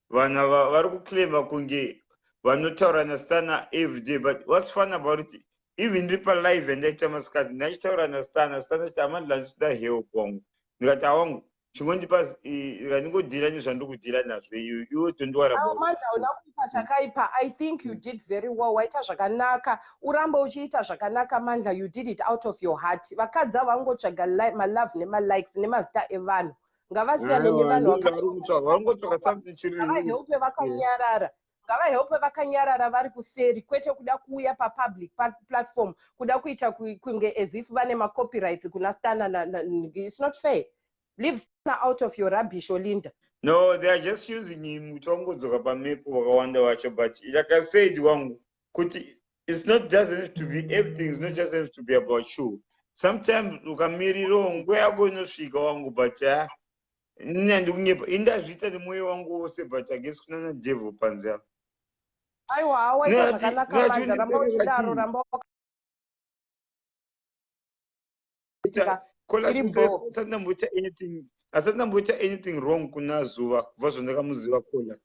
vana vari kuclaima kunge vanotaura nastana every day, but what's fun about it, even ndiri palive ndaita masikati ndachitaura nastana kuti amandla ndichida help wangu, ndikati awangu chingondipa ndingodhira nezvandikudhira nazvo iwe tondiwara Mandla una kuita chakaipa. I think you did very well. Waita zvakanaka. Uramba uchiita zvakanaka Mandla. You did it out of your heart. Vakadzi vangotsvaga malove nema-likes nemazita evanhu. Ngavasiyane nevanhu ngavahelpe vakanyarara. Ngavahelpe vakanyarara vari kuseri, kwete kuda kuuya papublic platform kuda kuita kunge as if vane macopyrights kuna stana. It's not fair. Leave stana out of your rubbish, Olinda. No, they are just using him kutongodzoka pamepo vakawanda vacho, but like I said wangu kuti it's not just have to be everything is not just have to be about you. Sometimes ukamiriro nguva yako inosvika wangu, but ndinyandikunyepa indazviita nemwoyo wangu wose, but I guess kuna devil panze apa. Aiwa waita zvakanaka Mandla, ramba uchidaro, ramba asati ndamboita anything wrong kuna Zuva kubva zvandakamuziva Kola.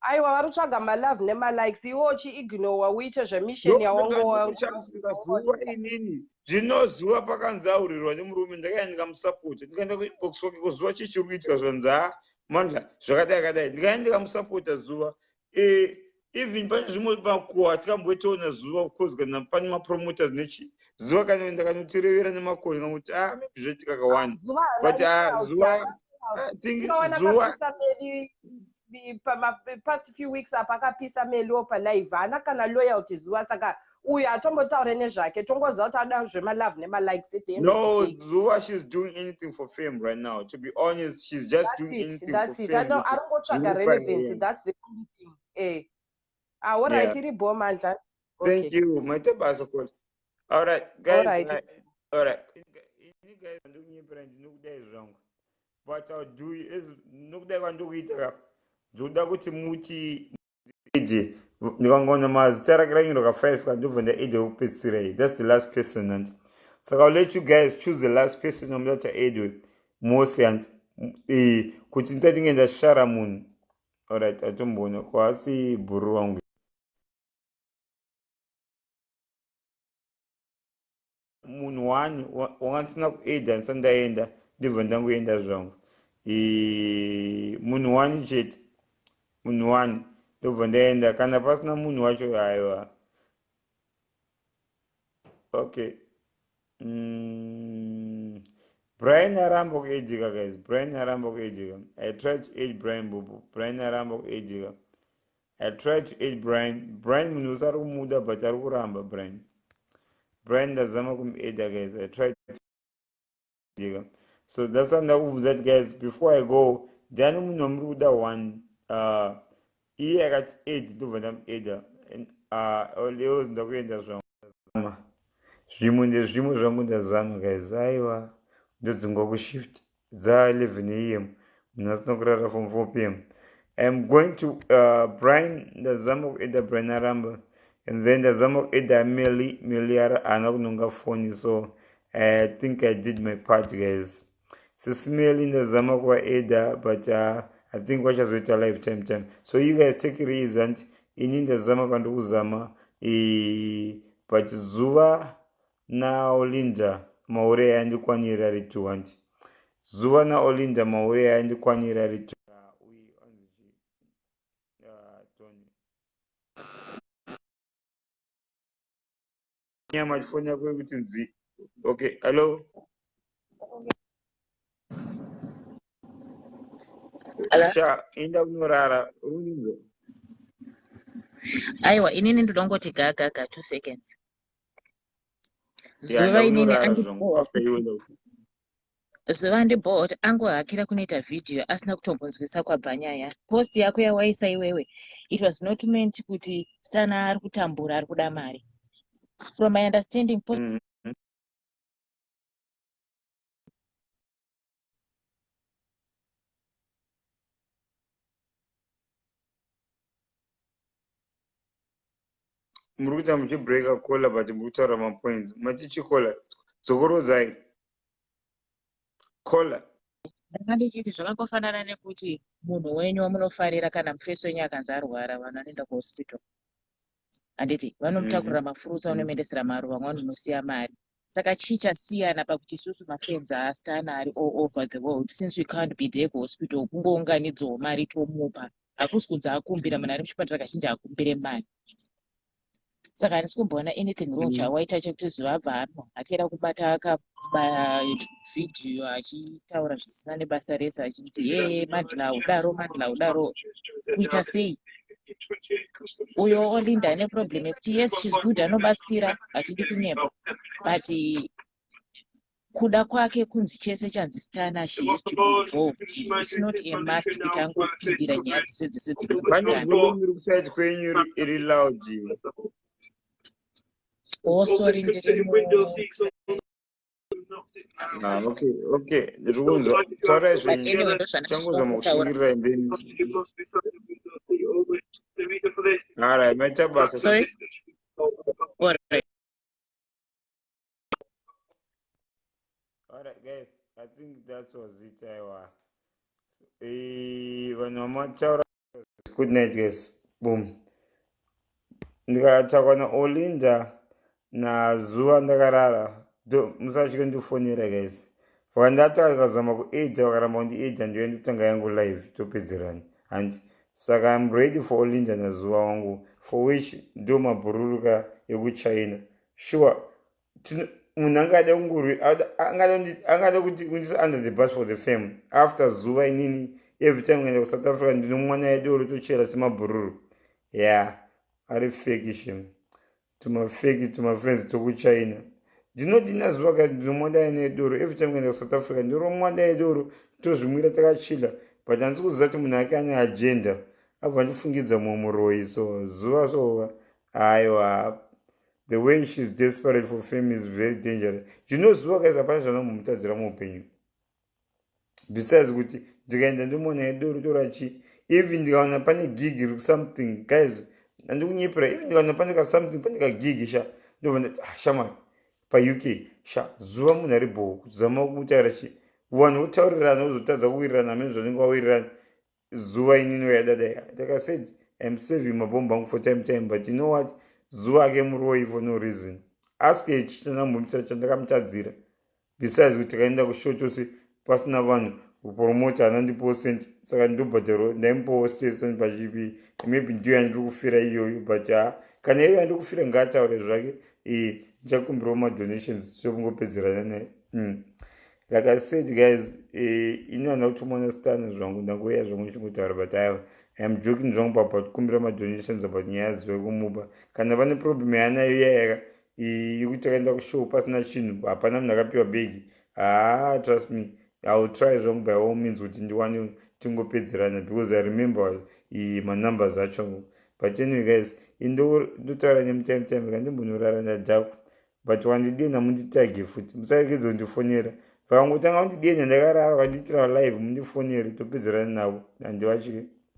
Aiwa vari kutsvaga malove nema-likes, iwo uchiignora uite zvemission yawangoshamisika Zuva inini. Zvino Zuva pakanzi aurirwa nemurume ndakaenda ndikamusapota, ndikaenda kuinbox wake kuZuva chichiri kuitika zvanzi Mandla zvakadai ndikaenda ndikamusapota Zuva. Even pane zvimwe makuhwa atikamboitawo Zuva, of course kana pane mapromoters nechi Zuva kanoenda kanotirevera nemakoni kamuti maybe zvoitika kawanda, but Zuva I think Zuva past few weeks apa akapisa meliwo palive haana kana loyalty Zuva, saka uyu atombotaure nezvake tongoziva kuti ada zvemalove nema-likes at the end of the day. Zuva, she's doing anything for fame right now, to be honest. She's just doing anything for fame. Arongotsvaga relevance, that's the only thing. All right, iribo Mandla. Thank you, maita basa Kola. All right, guys. All right. Guys, ndinokudai zvangu. What I'll do is nokudai kwandokuita ndoda kuti muti age ndikangona mazita rake ranyorwa ka5 kandobva ndaede kupedzisira. That's the last person, and so I'll let you guys choose the last person amudata Edwe Mose and kuti ndisati ngenda shara munhu. All right, atomboona kwasi bhuru wangu. Munhu wani wangatsina kueda ndisati ndaenda ndibva ndangoenda zvangu. Munhu wani chete, munhu wani ndobva ndaenda, kana pasina munhu wacho haiwa. Okay. Brian aramba kuedika guys. Brian aramba kuedika. I tried to age Brian Bobo. Brian aramba kuedika. I tried to age Brian. Brian munhu usari kumuda but ari kuramba Brian. Brian ndazama kumueda guys. I tried to age. So that's why ndakubvunza guys, before I go, ndiani munhu wamuri kuda one iye akati age ndobva ndamueda. Leo ndakuenda zvangu. Zvimwe ndezvimwe zvangu ndazama guys. Aiwa ndodzingwa kushift dza 11 am munhu asina kurara from 4 pm. I'm going to Brian ndazama kueda Brian aramba, and then ndazama kueda Meli haana kunonga phone, so I think I did my part guys. Sismeli ndazama kuvaeda, but I think vachazoita lifetime time. So you guys take it easy, and ini ndazama pandokuzama but Zuva na Olinda maure yandikwanira ri 200 zuva naolinda maure yandikwanira ri 2 uyu anzi Tony nyama chifoni yako kuti nzi okay hello sha inda kunorara uningo Aiwa, inini ndinongoti gaga 2 seconds. yanda Zuva inini kunorara andi zvangu bored. after you Zuva ndi bored angohakira kunoita video asina kutombonzwisa kwabva nyaya. Post yako yawaisa iwewe. It was not meant kuti Stana ari kutambura ari kuda mari. From my understanding post muri kuita muchibreaka kola but muri kutaura mapoints matichikola dzokorodzai kola ndichiti zvakangofanana nekuti munhu wenyu wamunofarira kana mufesi wenyu akanzi arwara vanhu vanoenda kuhospital. Handiti vanomutakurira mafurutsa unomendesera maruva vamwe vanonosiya mari. Saka chichasiyana pakuti isusu mafenzi aastana ari all over the world since we can't be there kuhospital kungounganidzawo mari tomupa. Hakusi kunzi akumbira munhu ari muchipatara kazhinji akumbire mari. Saka handisi kumboona anything wrong chawaita chekuti zuva abva ano achienda kubata video achitaura zvisina nebasa rese achiti yeye mandla udaro kuita sei. Uyo Olinda ane problem yekuti yes she's good anobatsira hatidi kunyepa but kuda kwake kunzi chese chanzi Stana she has to be involved. It's not a must kuti angopindira nyaya dzese dzese dziri pane kuStana. volume iri kusaidi kwenyu iri loud Oh sorry ndiri okay ndiri kunzwa taurai but zvenyu anyway ndozvandanga changozama kutaura. kushingirira and then alright maita basa Sorry. Alright. alright guys I think that was it aiwa vanhu vamataura good night guys boom ndikatakwa naOlinda nazuva ndakarara musatye ndifonera guys vakandakazama kuedha vakaramba kundiedha ndoenda kutanga yangu live topedzerana handi saka I'm ready for Olinda nazuva wangu for which ndo mabhururuka ekuchina sure munhu angada kungori angada kuti kundisa under the bus for the fame after zuva inini every time ngaenda kuSouth Africa ndino mwana yedu rotochera semabhururu yeah ari fake shame tumafeki tumafriends tokuchina ndinodina zuva kati ndinomwanda yenedoro every time ngaenda kuSouth Africa ndiromwanda yedoro tozvimwira takachila but handisi kuziva kuti munhu ake ane agenda abva ndifungidza mumuroi so zuva sova aiwa the way she's desperate for fame is very dangerous zuva kaisa hapana zvanombomutadzira muupenyu besides kuti ndikaenda ndimona yedoro torachi even ndikaona pane gig iri something guys handikunyepera even ndikaona pane kasomething pane kagigi sha ndobva ndati shamani pauk sha zuva munhu ari bhoo kuzama kutaura chi vanhu kutaurirana uzotadza kuwirirana hamene zvanenge wawirirana zuva inini yadada ndakasaid I'm saving mabomba angu for time but you know what zuva ake muroi for no reason ask chitanamuita chandakamutadzira besides kuti tikaenda kushotose pasina vanhu kupromota hana ndipo senti saka ndobhadharo ndaimupawo stent pachipi maybe ndiyo yandiri kufira iyoyo but kana iyo yandiri kufira ngaataure zvake ndichakumbirawo madonations tokungopedzerana naye like I said guys ini handa kutomona Stana zvangu ndangoya zvangu ndichingutaura but I'm joking zvangu papa kumbira madonations about nyaya zive kumupa kana pane problem yanayo yaya yekuti takaenda kushow pasina chinhu hapana munhu akapiwa begi trust me I will try zvangu by all means kuti ndiwane tingopedzerana because I remember manumbers acho but anyway guys ndotaura nemutime kandimbonorara ndadhakwa but wandidena munditage futi musaregedza kundifonera vakangotanga kundidena ndakarara vandiitira live mundifonere topedzerana navo handivatye